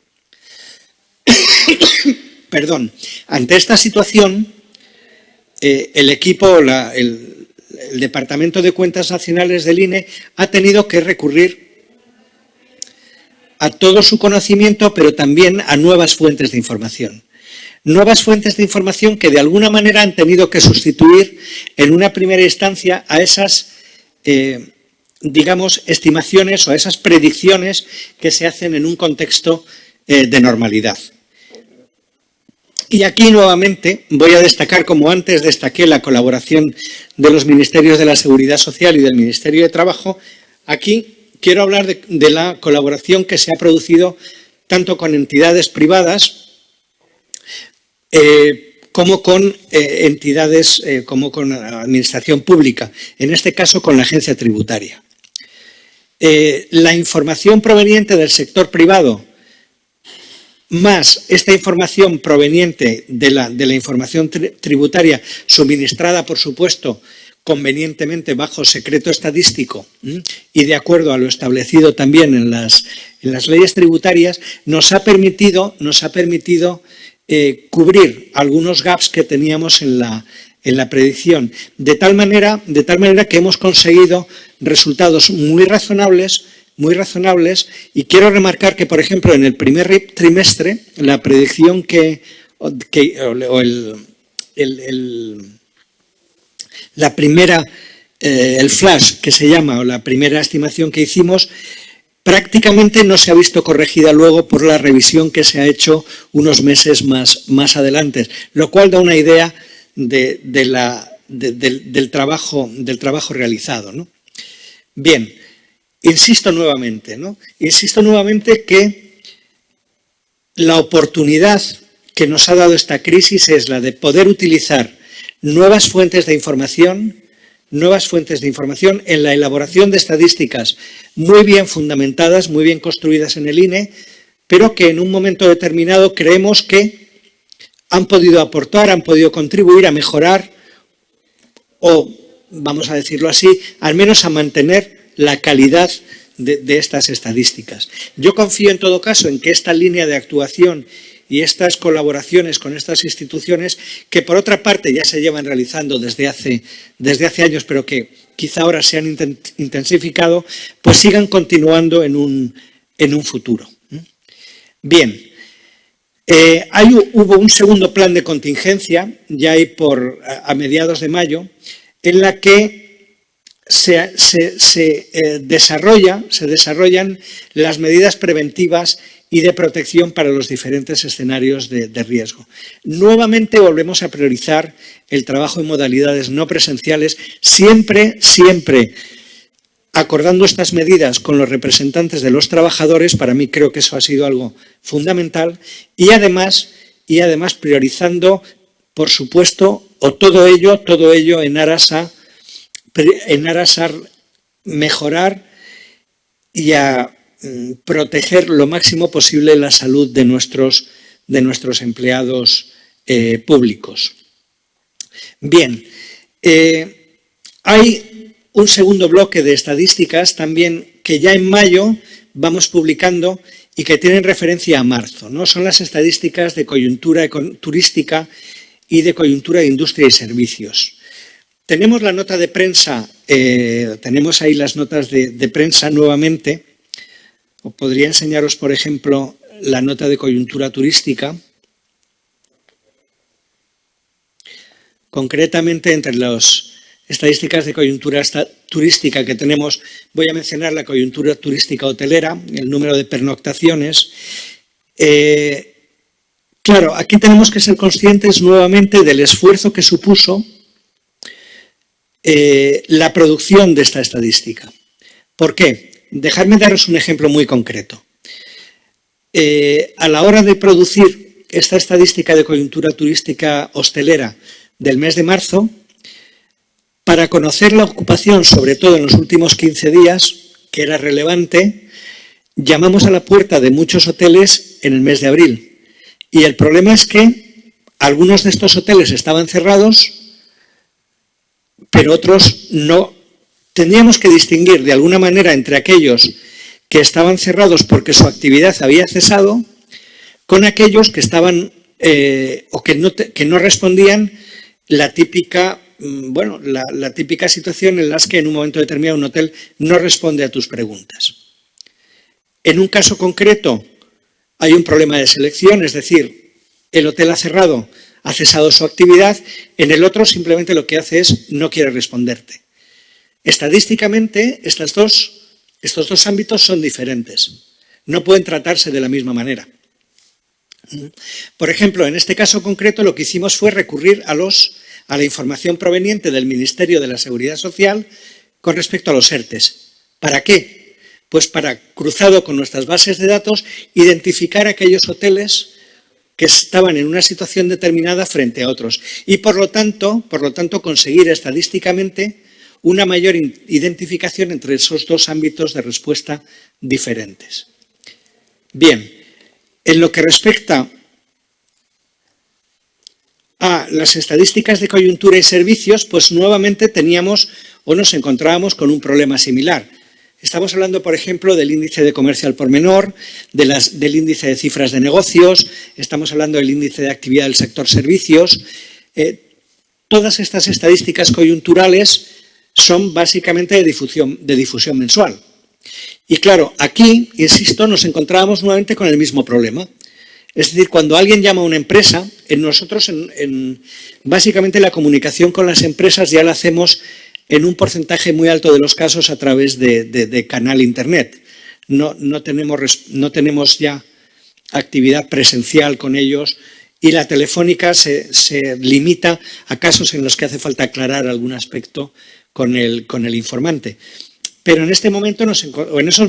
Perdón. Ante esta situación, el equipo, el Departamento de Cuentas Nacionales del INE ha tenido que recurrir a todo su conocimiento, pero también a nuevas fuentes de información. Nuevas fuentes de información que de alguna manera han tenido que sustituir en una primera instancia a esas, digamos, estimaciones o a esas predicciones que se hacen en un contexto de normalidad. Y aquí nuevamente voy a destacar, como antes destaqué la colaboración de los Ministerios de la Seguridad Social y del Ministerio de Trabajo, aquí quiero hablar de la colaboración que se ha producido tanto con entidades privadas como con entidades, como con la administración pública, en este caso con la agencia tributaria. La información proveniente del sector privado más esta información proveniente de la información tributaria suministrada, por supuesto, convenientemente bajo secreto estadístico y de acuerdo a lo establecido también en las leyes tributarias, nos ha permitido cubrir algunos gaps que teníamos en la predicción, de tal manera que hemos conseguido resultados muy razonables, y quiero remarcar que, por ejemplo, en el primer trimestre, la predicción el flash que se llama, o la primera estimación que hicimos, prácticamente no se ha visto corregida luego por la revisión que se ha hecho unos meses más adelante, lo cual da una idea del trabajo realizado, ¿no? Bien. Insisto nuevamente que la oportunidad que nos ha dado esta crisis es la de poder utilizar nuevas fuentes de información en la elaboración de estadísticas muy bien fundamentadas, muy bien construidas en el INE, pero que en un momento determinado creemos que han podido aportar, han podido contribuir a mejorar o, vamos a decirlo así, al menos a mantener la calidad de estas estadísticas. Yo confío en todo caso en que esta línea de actuación y estas colaboraciones con estas instituciones, que por otra parte ya se llevan realizando desde hace años, pero que quizá ahora se han intensificado, pues sigan continuando en un futuro. Bien, hubo un segundo plan de contingencia, ya ahí a mediados de mayo, en la que se desarrollan las medidas preventivas y de protección para los diferentes escenarios de riesgo. Nuevamente volvemos a priorizar el trabajo en modalidades no presenciales, siempre acordando estas medidas con los representantes de los trabajadores. Para mí creo que eso ha sido algo fundamental y además priorizando, por supuesto, todo ello en aras a mejorar y a proteger lo máximo posible la salud de nuestros empleados públicos. Bien, hay un segundo bloque de estadísticas también que ya en mayo vamos publicando y que tienen referencia a marzo, ¿no? Son las estadísticas de coyuntura turística y de coyuntura de industria y servicios. Tenemos la nota de prensa, tenemos ahí las notas de prensa nuevamente. Os podría enseñaros, por ejemplo, la nota de coyuntura turística. Concretamente, entre las estadísticas de coyuntura turística que tenemos, voy a mencionar la coyuntura turística hotelera, el número de pernoctaciones. Claro, aquí tenemos que ser conscientes nuevamente del esfuerzo que supuso la producción de esta estadística. ¿Por qué? Dejadme daros un ejemplo muy concreto. A la hora de producir esta estadística de coyuntura turística hostelera del mes de marzo, para conocer la ocupación, sobre todo en los últimos 15 días, que era relevante, llamamos a la puerta de muchos hoteles en el mes de abril. Y el problema es que algunos de estos hoteles estaban cerrados, pero otros no. Tendríamos que distinguir de alguna manera entre aquellos que estaban cerrados porque su actividad había cesado, con aquellos que estaban o que no respondían la típica situación en la que en un momento determinado un hotel no responde a tus preguntas. En un caso concreto hay un problema de selección, es decir, el hotel ha cerrado, ha cesado su actividad, en el otro simplemente lo que hace es no quiere responderte. Estadísticamente, estos dos ámbitos son diferentes, no pueden tratarse de la misma manera. Por ejemplo, en este caso concreto lo que hicimos fue recurrir a la información proveniente del Ministerio de la Seguridad Social con respecto a los ERTEs. ¿Para qué? Pues para, cruzado con nuestras bases de datos, identificar aquellos hoteles que estaban en una situación determinada frente a otros y por lo tanto conseguir estadísticamente una mayor identificación entre esos dos ámbitos de respuesta diferentes. Bien, en lo que respecta a las estadísticas de coyuntura y servicios, pues nuevamente teníamos o nos encontrábamos con un problema similar. Estamos hablando, por ejemplo, del índice de comercio al por menor, del índice de cifras de negocios, estamos hablando del índice de actividad del sector servicios. Todas estas estadísticas coyunturales son básicamente de difusión mensual. Y claro, aquí, insisto, nos encontrábamos nuevamente con el mismo problema. Es decir, cuando alguien llama a una empresa, básicamente la comunicación con las empresas ya la hacemos en un porcentaje muy alto de los casos a través de canal internet. No tenemos ya actividad presencial con ellos y la telefónica se limita a casos en los que hace falta aclarar algún aspecto con el informante. Pero en esos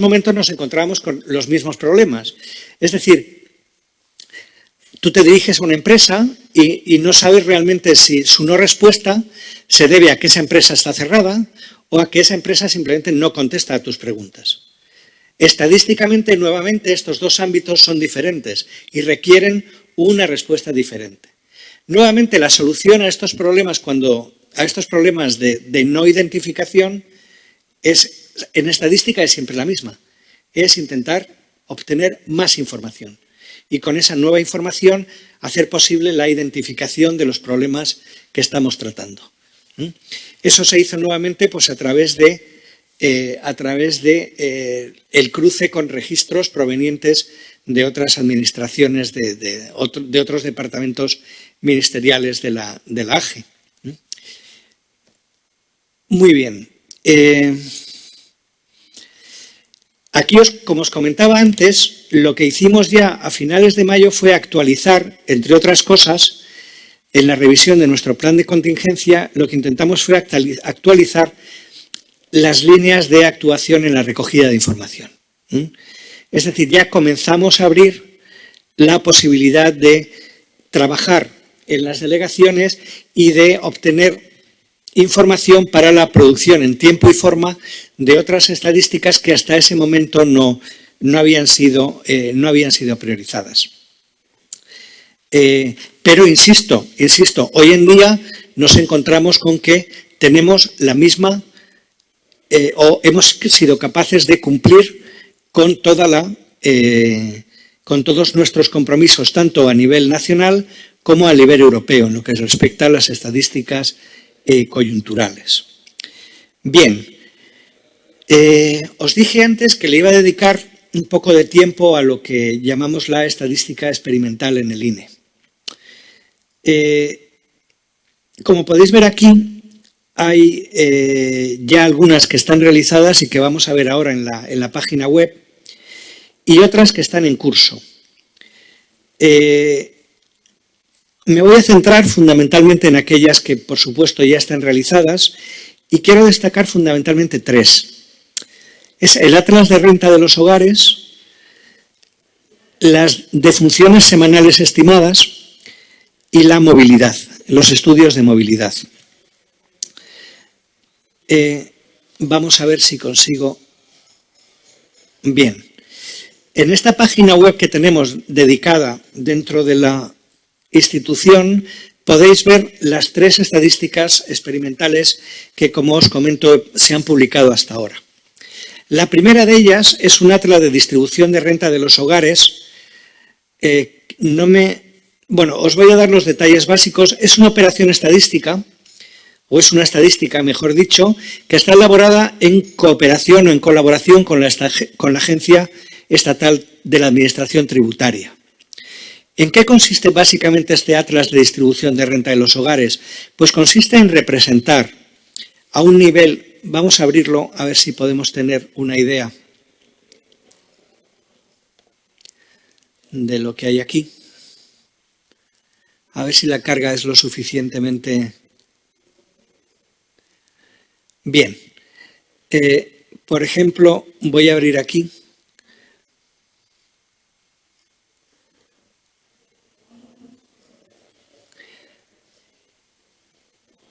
momentos nos encontrábamos con los mismos problemas. Es decir, tú te diriges a una empresa y no sabes realmente si su no respuesta se debe a que esa empresa está cerrada o a que esa empresa simplemente no contesta a tus preguntas. Estadísticamente, nuevamente, estos dos ámbitos son diferentes y requieren una respuesta diferente. Nuevamente, la solución a estos problemas de no identificación en estadística es siempre la misma. Es intentar obtener más información y con esa nueva información hacer posible la identificación de los problemas que estamos tratando. Eso se hizo nuevamente pues, a través de el cruce con registros provenientes de otras administraciones, de otros departamentos ministeriales de la AGE. Muy bien. Aquí, como os comentaba antes, lo que hicimos ya a finales de mayo fue actualizar, entre otras cosas, en la revisión de nuestro plan de contingencia, lo que intentamos fue actualizar las líneas de actuación en la recogida de información. Es decir, ya comenzamos a abrir la posibilidad de trabajar en las delegaciones y de obtener información para la producción en tiempo y forma de otras estadísticas que hasta ese momento no no habían sido priorizadas. Pero insisto, hoy en día nos encontramos con que tenemos la misma o hemos sido capaces de cumplir con con todos nuestros compromisos, tanto a nivel nacional como a nivel europeo, en lo que respecta a las estadísticas coyunturales. Bien, os dije antes que le iba a dedicar un poco de tiempo a lo que llamamos la estadística experimental en el INE. Como podéis ver aquí, hay ya algunas que están realizadas y que vamos a ver ahora en la página web, y otras que están en curso. Me voy a centrar fundamentalmente en aquellas que, por supuesto, ya están realizadas, y quiero destacar fundamentalmente tres. Es el Atlas de Renta de los Hogares, las defunciones semanales estimadas y la movilidad, los estudios de movilidad. Vamos a ver si consigo. Bien. En esta página web que tenemos dedicada dentro de la institución, podéis ver las tres estadísticas experimentales que, como os comento, se han publicado hasta ahora. La primera de ellas es un atlas de distribución de renta de los hogares. Os voy a dar los detalles básicos. Es una operación estadística, o es una estadística, mejor dicho, que está elaborada en cooperación o en colaboración con la Agencia Estatal de la Administración Tributaria. ¿En qué consiste básicamente este atlas de distribución de renta de los hogares? Pues consiste en representar a un nivel, vamos a abrirlo a ver si podemos tener una idea de lo que hay aquí. A ver si la carga es lo suficientemente. Bien. Por ejemplo, voy a abrir aquí.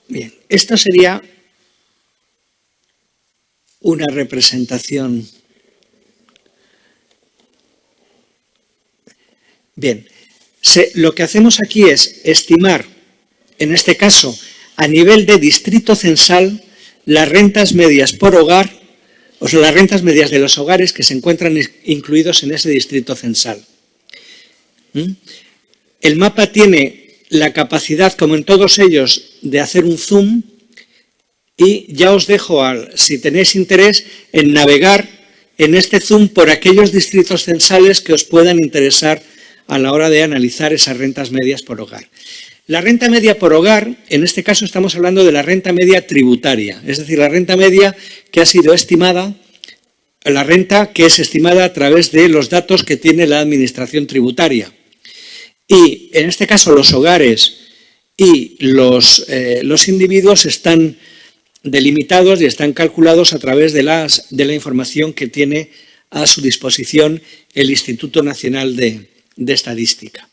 Bien, esto sería una representación. Bien, lo que hacemos aquí es estimar, en este caso, a nivel de distrito censal, las rentas medias por hogar, o sea, las rentas medias de los hogares que se encuentran incluidos en ese distrito censal. El mapa tiene la capacidad, como en todos ellos, de hacer un zoom, y ya os dejo, si tenéis interés, en navegar en este zoom por aquellos distritos censales que os puedan interesar a la hora de analizar esas rentas medias por hogar. La renta media por hogar, en este caso estamos hablando de la renta media tributaria, es decir, la renta media que ha sido estimada, la renta que es estimada a través de los datos que tiene la Administración Tributaria. Y en este caso los hogares y los individuos están delimitados y están calculados a través de la información que tiene a su disposición el Instituto Nacional de Estadística.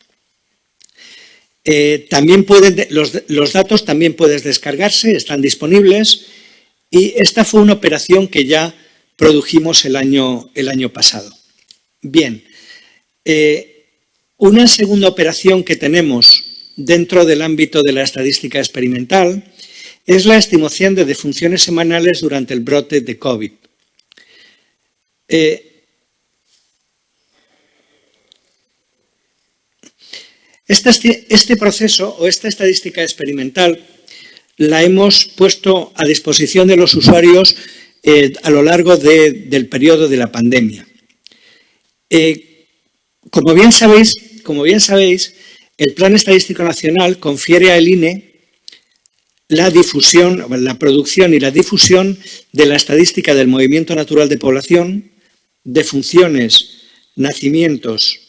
Los datos también pueden descargarse, están disponibles, y esta fue una operación que ya produjimos el año pasado. Bien. Una segunda operación que tenemos dentro del ámbito de la estadística experimental es la estimación de defunciones semanales durante el brote de COVID. Este proceso o esta estadística experimental la hemos puesto a disposición de los usuarios a lo largo del periodo de la pandemia. Como bien sabéis, el Plan Estadístico Nacional confiere al INE la producción y la difusión de la estadística del movimiento natural de población, defunciones, nacimientos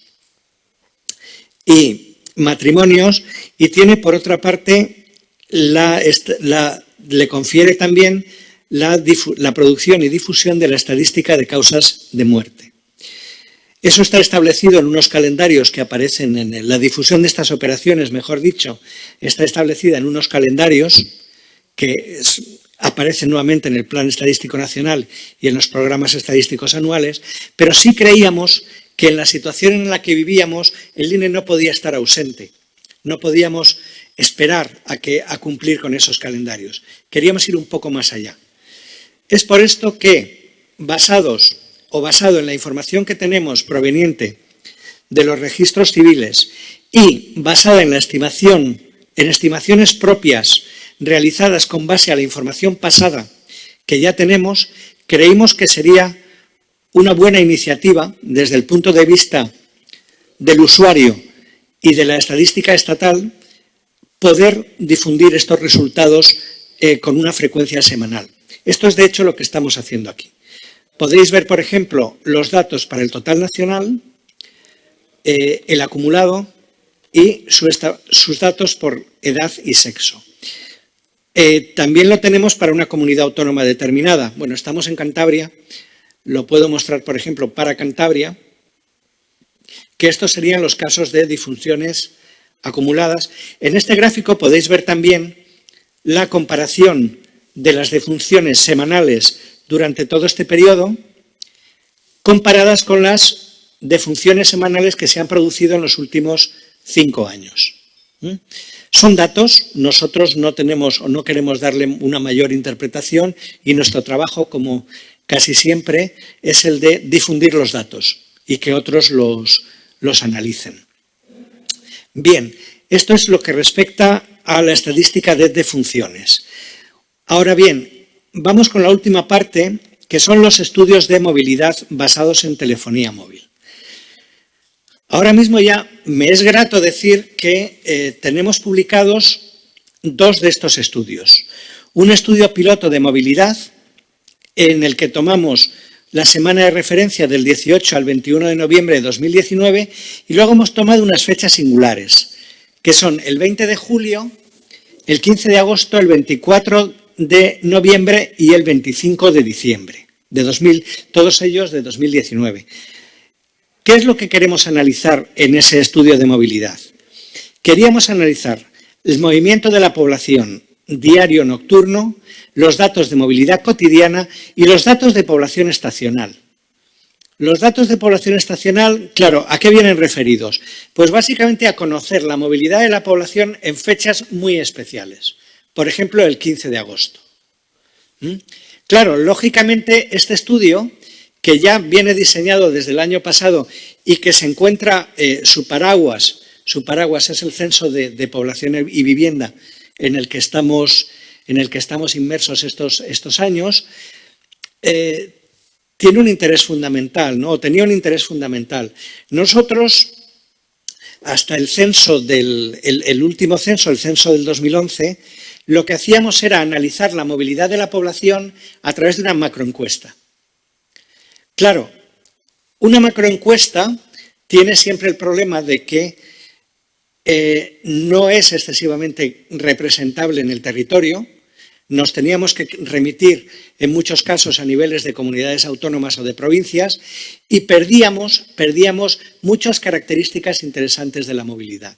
y matrimonios, y tiene, por otra parte, le confiere también la producción y difusión de la estadística de causas de muerte. Eso está establecido en unos calendarios que aparecen en la difusión de estas operaciones, mejor dicho, está establecida en unos calendarios que aparece nuevamente en el Plan Estadístico Nacional y en los programas estadísticos anuales, pero sí creíamos que en la situación en la que vivíamos el INE no podía estar ausente, no podíamos esperar a cumplir con esos calendarios. Queríamos ir un poco más allá. Es por esto que, basado en la información que tenemos proveniente de los registros civiles y basada en la estimaciones propias realizadas con base a la información pasada que ya tenemos, creímos que sería una buena iniciativa desde el punto de vista del usuario y de la estadística estatal poder difundir estos resultados con una frecuencia semanal. Esto es de hecho lo que estamos haciendo aquí. Podéis ver, por ejemplo, los datos para el total nacional, el acumulado y sus datos por edad y sexo. También lo tenemos para una comunidad autónoma determinada. Bueno, estamos en Cantabria, lo puedo mostrar, por ejemplo, para Cantabria, que estos serían los casos de disfunciones acumuladas. En este gráfico podéis ver también la comparación de las defunciones semanales durante todo este periodo, comparadas con las defunciones semanales que se han producido en los últimos 5 años. Son datos, nosotros no tenemos o no queremos darle una mayor interpretación y nuestro trabajo, como casi siempre, es el de difundir los datos y que otros los analicen. Bien, esto es lo que respecta a la estadística de defunciones. Ahora bien, vamos con la última parte, que son los estudios de movilidad basados en telefonía móvil. Ahora mismo ya me es grato decir que tenemos publicados 2 de estos estudios. Un estudio piloto de movilidad en el que tomamos la semana de referencia del 18 al 21 de noviembre de 2019 y luego hemos tomado unas fechas singulares, que son el 20 de julio, el 15 de agosto, el 24 de noviembre y el 25 de diciembre, todos ellos de 2019. ¿Qué es lo que queremos analizar en ese estudio de movilidad? Queríamos analizar el movimiento de la población diario-nocturno, los datos de movilidad cotidiana y los datos de población estacional. Los datos de población estacional, claro, ¿a qué vienen referidos? Pues básicamente a conocer la movilidad de la población en fechas muy especiales. Por ejemplo, el 15 de agosto. Claro, lógicamente este estudio, que ya viene diseñado desde el año pasado y que se encuentra su paraguas es el censo de población y vivienda en el que estamos inmersos estos años, tiene un interés fundamental, ¿no? O tenía un interés fundamental. Nosotros, hasta el censo el último censo, el censo del 2011, lo que hacíamos era analizar la movilidad de la población a través de una macroencuesta. Claro, una macroencuesta tiene siempre el problema de que no es excesivamente representable en el territorio. Nos teníamos que remitir en muchos casos a niveles de comunidades autónomas o de provincias y perdíamos muchas características interesantes de la movilidad.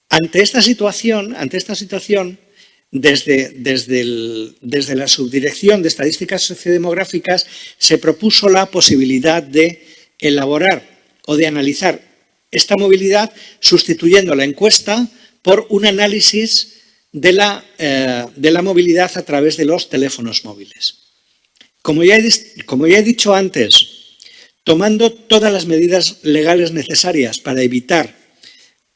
Ante esta situación, desde la Subdirección de Estadísticas Sociodemográficas se propuso la posibilidad de elaborar o de analizar esta movilidad sustituyendo la encuesta por un análisis de la movilidad a través de los teléfonos móviles. Como ya he dicho antes, tomando todas las medidas legales necesarias para evitar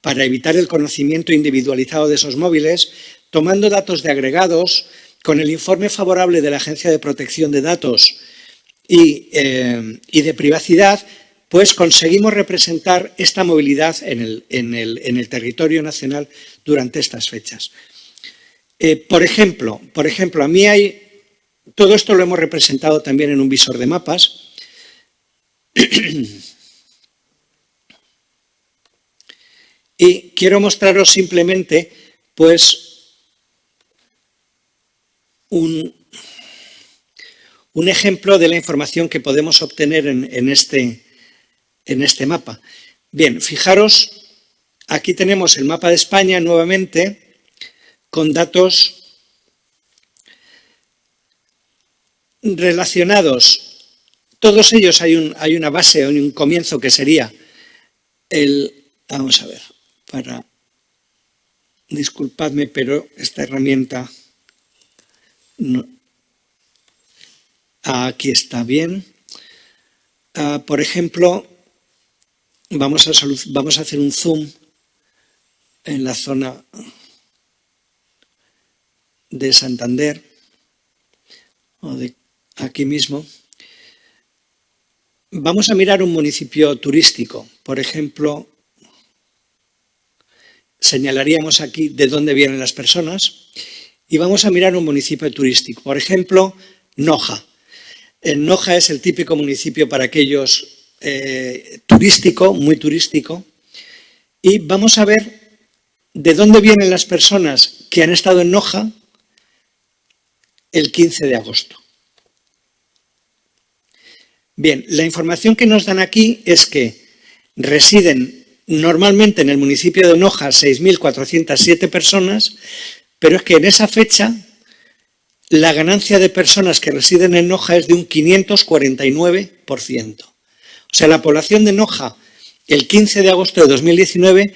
el conocimiento individualizado de esos móviles, tomando datos de agregados, con el informe favorable de la Agencia de Protección de Datos y de Privacidad, pues conseguimos representar esta movilidad en el territorio nacional durante estas fechas. Por ejemplo, a mí todo esto lo hemos representado también en un visor de mapas. Y quiero mostraros simplemente, pues, un ejemplo de la información que podemos obtener en este mapa. Bien, fijaros, aquí tenemos el mapa de España nuevamente con datos relacionados, todos ellos hay una base, hay un comienzo que sería vamos a ver, disculpadme, pero esta herramienta, no, aquí está bien. Por ejemplo, vamos a hacer un zoom en la zona de Santander, o de aquí mismo. Vamos a mirar un municipio turístico. Por ejemplo, señalaríamos aquí de dónde vienen las personas y vamos a mirar un municipio turístico. Por ejemplo, Noja. Noja es el típico municipio para aquellos turístico, muy turístico, y vamos a ver de dónde vienen las personas que han estado en Noja el 15 de agosto. Bien, la información que nos dan aquí es que residen normalmente en el municipio de Noja 6.407 personas, pero es que en esa fecha la ganancia de personas que residen en Noja es de un 549%. O sea, la población de Noja el 15 de agosto de 2019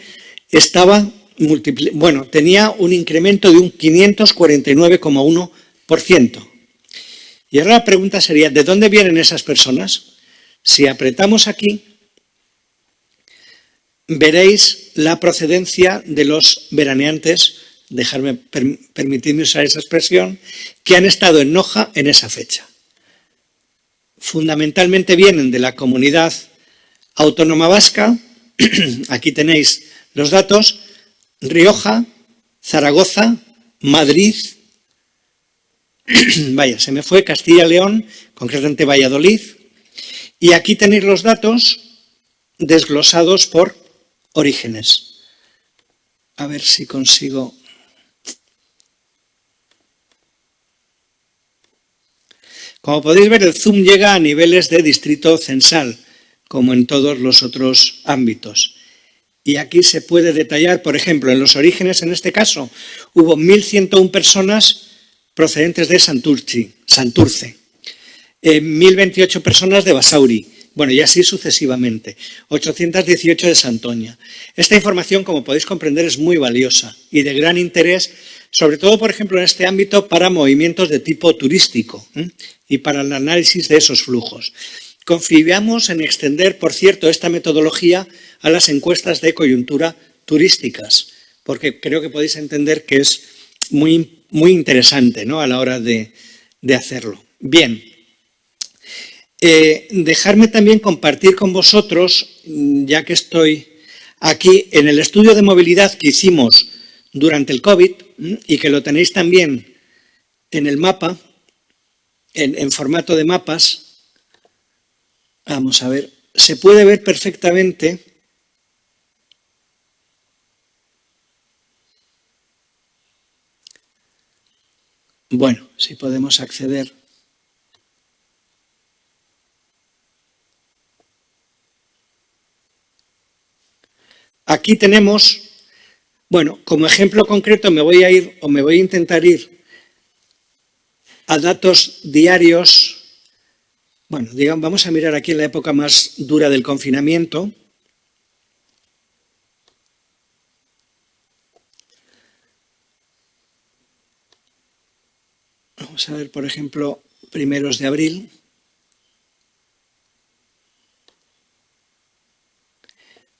tenía un incremento de un 549,1%. Y ahora la pregunta sería, ¿de dónde vienen esas personas? Si apretamos aquí, veréis la procedencia de los veraneantes, permitidme usar esa expresión, que han estado en Noja en esa fecha. Fundamentalmente vienen de la comunidad autónoma vasca, aquí tenéis los datos, Rioja, Zaragoza, Madrid, se me fue Castilla y León, concretamente Valladolid, y aquí tenéis los datos desglosados por orígenes. A ver si consigo. Como podéis ver, el zoom llega a niveles de distrito censal, como en todos los otros ámbitos. Y aquí se puede detallar, por ejemplo, en los orígenes, en este caso, hubo 1.101 personas procedentes de Santurce, 1.028 personas de Basauri, bueno, y así sucesivamente, 818 de Santoña. Esta información, como podéis comprender, es muy valiosa y de gran interés, sobre todo, por ejemplo, en este ámbito para movimientos de tipo turístico y para el análisis de esos flujos. Confiamos en extender, por cierto, esta metodología a las encuestas de coyuntura turísticas, porque creo que podéis entender que es muy interesante, ¿no?, a la hora de hacerlo. Bien, dejarme también compartir con vosotros, ya que estoy aquí, en el estudio de movilidad que hicimos durante el COVID y que lo tenéis también en el mapa, en formato de mapas. Vamos a ver, se puede ver perfectamente. Bueno, si podemos acceder. Aquí tenemos, bueno, como ejemplo concreto me voy a intentar ir a datos diarios. Bueno, digamos, vamos a mirar aquí en la época más dura del confinamiento. Vamos a ver, por ejemplo, primeros de abril.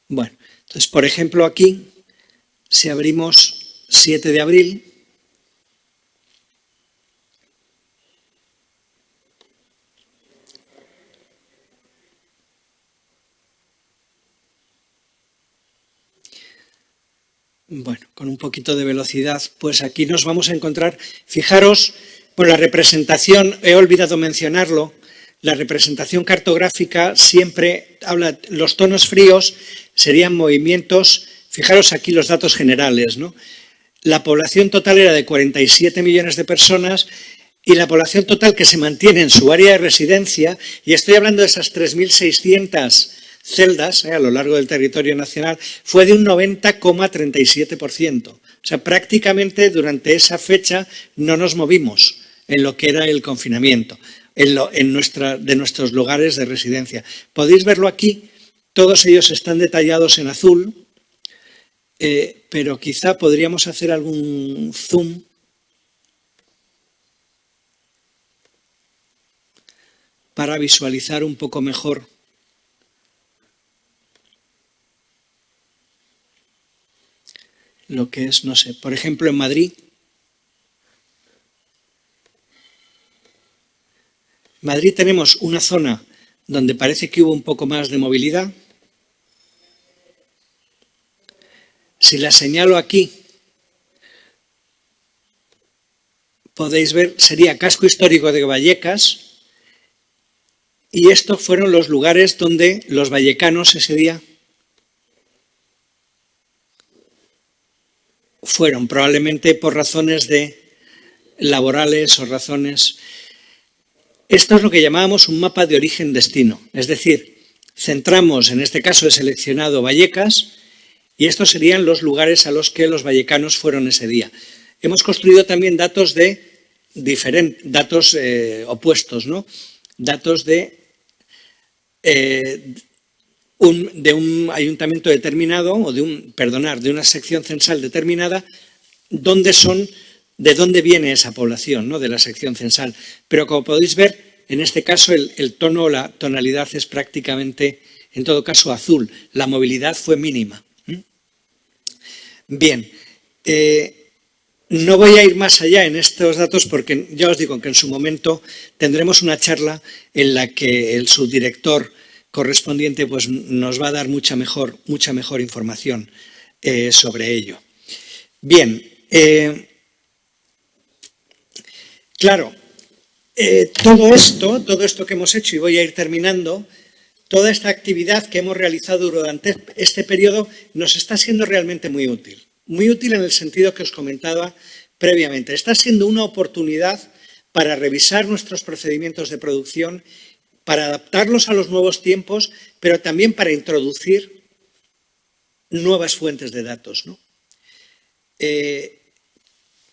Bueno, entonces, por ejemplo, aquí, si abrimos 7 de abril, bueno, con un poquito de velocidad, pues aquí nos vamos a encontrar, fijaros, por la representación, he olvidado mencionarlo, la representación cartográfica siempre habla, los tonos fríos serían movimientos, fijaros aquí los datos generales, ¿no? La población total era de 47 millones de personas y la población total que se mantiene en su área de residencia, y estoy hablando de esas 3.600 celdas a lo largo del territorio nacional, fue de un 90,37%. O sea, prácticamente durante esa fecha no nos movimos en lo que era el confinamiento. de nuestros lugares de residencia. Podéis verlo aquí, todos ellos están detallados en azul, pero quizá podríamos hacer algún zoom para visualizar un poco mejor lo que es, no sé, por ejemplo en Madrid. En Madrid tenemos una zona donde parece que hubo un poco más de movilidad. Si la señalo aquí, podéis ver, sería casco histórico de Vallecas, y estos fueron los lugares donde los vallecanos ese día fueron, probablemente por razones laborales o razones. Esto es lo que llamábamos un mapa de origen-destino, es decir, centramos, en este caso he seleccionado Vallecas, y estos serían los lugares a los que los vallecanos fueron ese día. Hemos construido también datos opuestos, ¿no? Datos de un ayuntamiento determinado, o de una sección censal determinada, de dónde viene esa población, ¿no? De la sección censal. Pero como podéis ver, en este caso el tono o la tonalidad es prácticamente, en todo caso, azul. La movilidad fue mínima. Bien, no voy a ir más allá en estos datos porque ya os digo que en su momento tendremos una charla en la que el subdirector correspondiente pues, nos va a dar mucha mejor información sobre ello. Bien, claro, todo esto que hemos hecho, y voy a ir terminando, toda esta actividad que hemos realizado durante este periodo nos está siendo realmente muy útil. Muy útil en el sentido que os comentaba previamente. Está siendo una oportunidad para revisar nuestros procedimientos de producción, para adaptarlos a los nuevos tiempos, pero también para introducir nuevas fuentes de datos, ¿no?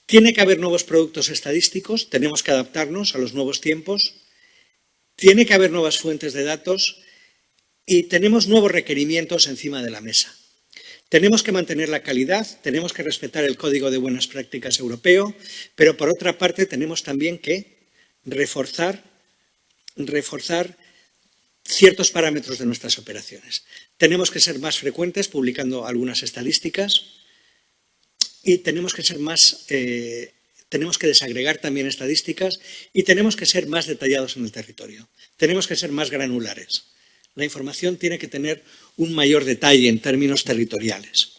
Tiene que haber nuevos productos estadísticos, tenemos que adaptarnos a los nuevos tiempos, tiene que haber nuevas fuentes de datos y tenemos nuevos requerimientos encima de la mesa. Tenemos que mantener la calidad, tenemos que respetar el Código de Buenas Prácticas Europeo, pero por otra parte tenemos también que reforzar ciertos parámetros de nuestras operaciones. Tenemos que ser más frecuentes publicando algunas estadísticas y tenemos que desagregar también estadísticas y tenemos que ser más detallados en el territorio. Tenemos que ser más granulares. La información tiene que tener un mayor detalle en términos territoriales.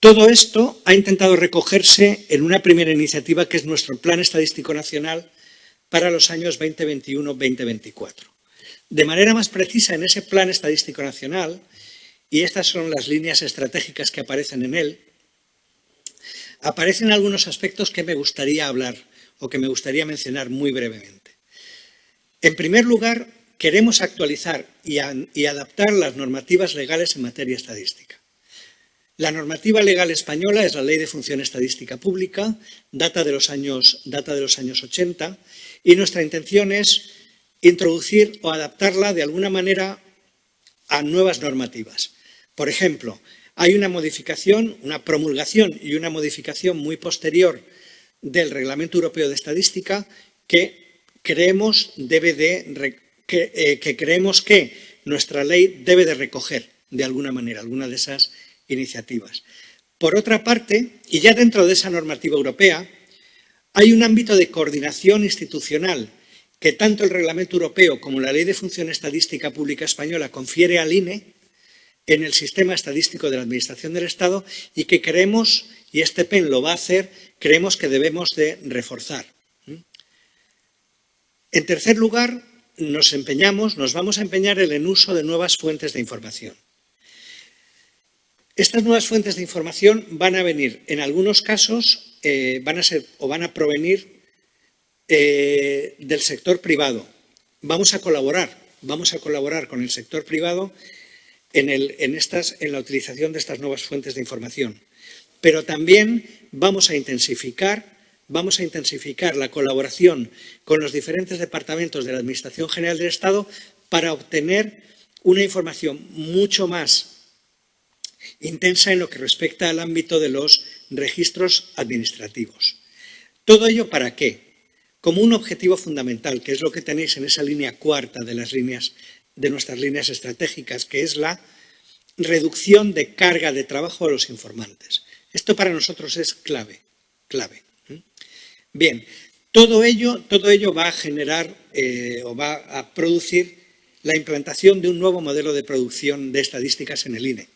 Todo esto ha intentado recogerse en una primera iniciativa que es nuestro Plan Estadístico Nacional para los años 2021-2024. De manera más precisa, en ese Plan Estadístico Nacional, y estas son las líneas estratégicas que aparecen en él, aparecen algunos aspectos que me gustaría hablar o que me gustaría mencionar muy brevemente. En primer lugar, queremos actualizar y adaptar las normativas legales en materia estadística. La normativa legal española es la Ley de Función Estadística Pública, data de los años 80, y nuestra intención es introducir o adaptarla de alguna manera a nuevas normativas. Por ejemplo, hay una modificación, una promulgación y una modificación muy posterior del Reglamento Europeo de Estadística que creemos que nuestra ley debe de recoger de alguna manera alguna de esas iniciativas. Por otra parte, y ya dentro de esa normativa europea, hay un ámbito de coordinación institucional que tanto el Reglamento Europeo como la Ley de Función Estadística Pública Española confiere al INE en el sistema estadístico de la Administración del Estado y que creemos, y este PEN lo va a hacer, creemos que debemos de reforzar. En tercer lugar, nos vamos a empeñar en el uso de nuevas fuentes de información. Estas nuevas fuentes de información van a venir, en algunos casos, van a provenir del sector privado. Vamos a colaborar con el sector privado en la utilización de estas nuevas fuentes de información. Pero también vamos a intensificar vamos a intensificar la colaboración con los diferentes departamentos de la Administración General del Estado para obtener una información mucho más intensa en lo que respecta al ámbito de los registros administrativos. ¿Todo ello para qué? Como un objetivo fundamental, que es lo que tenéis en esa línea cuarta de nuestras líneas estratégicas, que es la reducción de carga de trabajo a los informantes. Esto para nosotros es clave. Bien, todo ello va a generar o va a producir la implantación de un nuevo modelo de producción de estadísticas en el INE.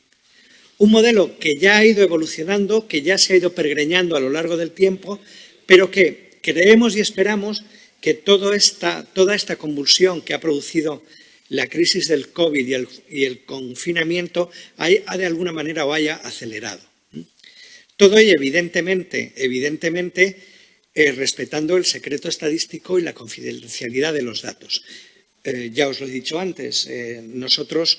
Un modelo que ya ha ido evolucionando, que ya se ha ido pergreñando a lo largo del tiempo, pero que creemos y esperamos que toda esta convulsión que ha producido la crisis del COVID y el confinamiento ha de alguna manera o haya acelerado. Todo ello, evidentemente respetando el secreto estadístico y la confidencialidad de los datos. Ya os lo he dicho antes, nosotros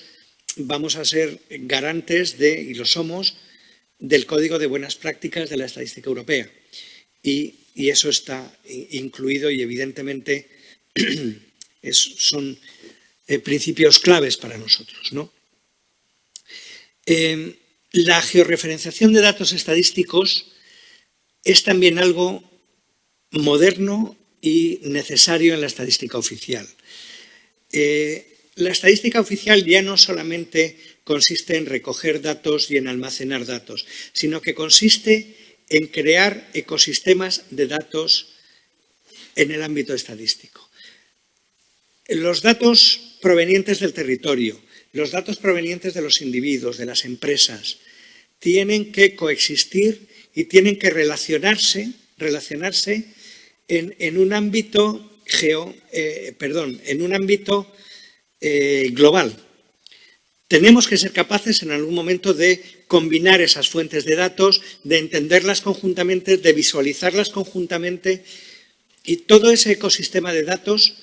vamos a ser garantes y lo somos, del Código de Buenas Prácticas de la Estadística Europea. Y eso está incluido y evidentemente son principios claves para nosotros, ¿no? La georreferenciación de datos estadísticos es también algo moderno y necesario en la estadística oficial. La estadística oficial ya no solamente consiste en recoger datos y en almacenar datos, sino que consiste en crear ecosistemas de datos en el ámbito estadístico. Los datos provenientes del territorio, los datos provenientes de los individuos, de las empresas, tienen que coexistir y tienen que relacionarse en un ámbito global. Tenemos que ser capaces en algún momento de combinar esas fuentes de datos, de entenderlas conjuntamente, de visualizarlas conjuntamente, y todo ese ecosistema de datos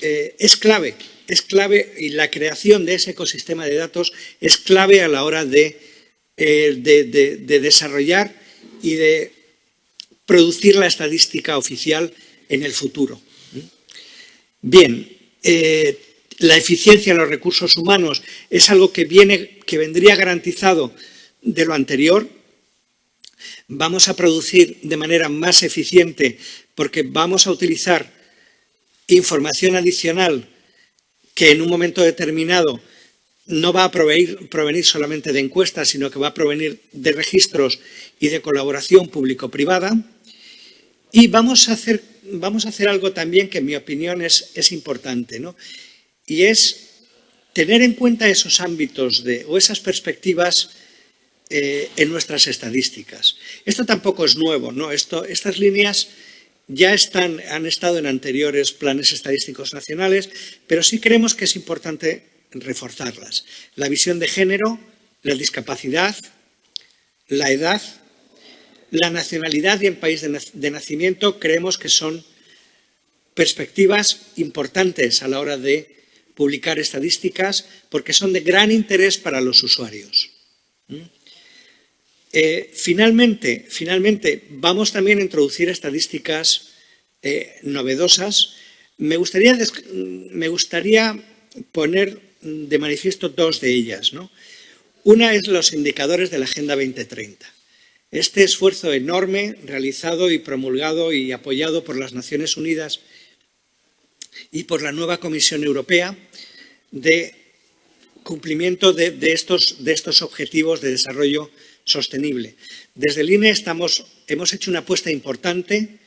es clave y la creación de ese ecosistema de datos es clave a la hora de desarrollar y de producir la estadística oficial en el futuro. Bien, la eficiencia en los recursos humanos es algo que vendría garantizado de lo anterior. Vamos a producir de manera más eficiente porque vamos a utilizar información adicional que en un momento determinado no va a provenir solamente de encuestas, sino que va a provenir de registros y de colaboración público-privada. Y vamos a hacer algo también que en mi opinión es importante, ¿no? Y es tener en cuenta esos ámbitos o esas perspectivas en nuestras estadísticas. Esto tampoco es nuevo, ¿no? Estas líneas ya han estado en anteriores planes estadísticos nacionales, pero sí creemos que es importante reforzarlas. La visión de género, la discapacidad, la edad, la nacionalidad y el país de nacimiento creemos que son perspectivas importantes a la hora de publicar estadísticas porque son de gran interés para los usuarios. Finalmente, vamos también a introducir estadísticas novedosas. Me gustaría poner de manifiesto dos de ellas, ¿no? Una es los indicadores de la Agenda 2030. Este esfuerzo enorme realizado y promulgado y apoyado por las Naciones Unidas y por la nueva Comisión Europea de cumplimiento de estos objetivos de desarrollo sostenible. Desde el INE hemos hecho una apuesta importante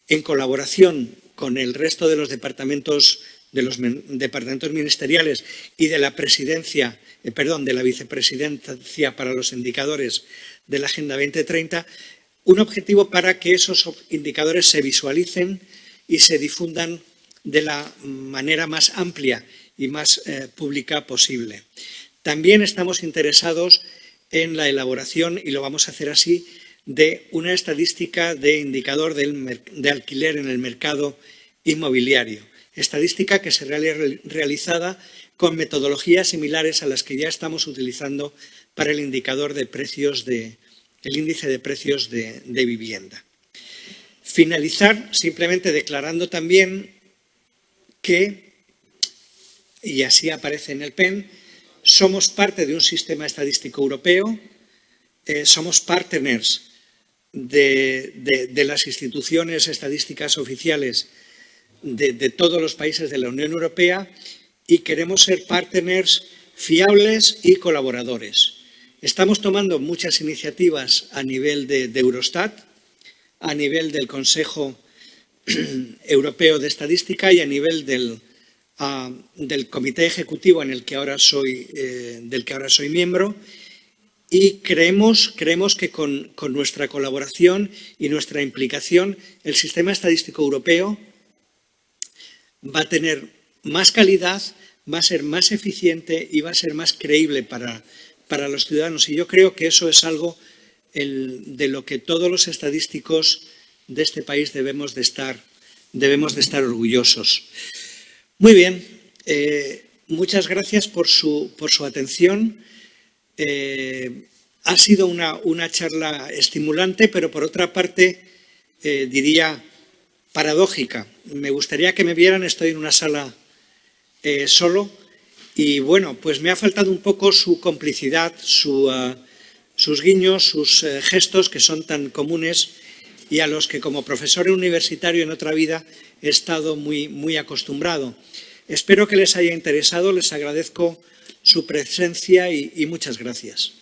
en colaboración con el resto de los departamentos ministeriales y de la vicepresidencia para los indicadores de la Agenda 2030, un objetivo para que esos indicadores se visualicen y se difundan de la manera más amplia y más pública posible. También estamos interesados en la elaboración, y lo vamos a hacer así, de una estadística de indicador de alquiler en el mercado inmobiliario. Estadística que será realizada con metodologías similares a las que ya estamos utilizando para el indicador de precios el índice de precios de vivienda. Finalizar simplemente declarando también que, y así aparece en el PEN, somos parte de un sistema estadístico europeo, somos partners de las instituciones estadísticas oficiales de todos los países de la Unión Europea y queremos ser partners fiables y colaboradores. Estamos tomando muchas iniciativas a nivel de Eurostat, a nivel del Consejo Europeo de Estadística y a nivel del Comité Ejecutivo del que ahora soy miembro, y creemos que con nuestra colaboración y nuestra implicación el sistema estadístico europeo va a tener más calidad, va a ser más eficiente y va a ser más creíble para los ciudadanos. Y yo creo que eso es algo de lo que todos los estadísticos de este país debemos de estar orgullosos. Muy bien, muchas gracias por su atención. Ha sido una charla estimulante, pero por otra parte, diría paradójica. Me gustaría que me vieran, estoy en una sala solo y bueno, pues me ha faltado un poco su complicidad, sus guiños, sus gestos que son tan comunes y a los que como profesor universitario en otra vida he estado muy acostumbrado. Espero que les haya interesado, les agradezco su presencia y muchas gracias.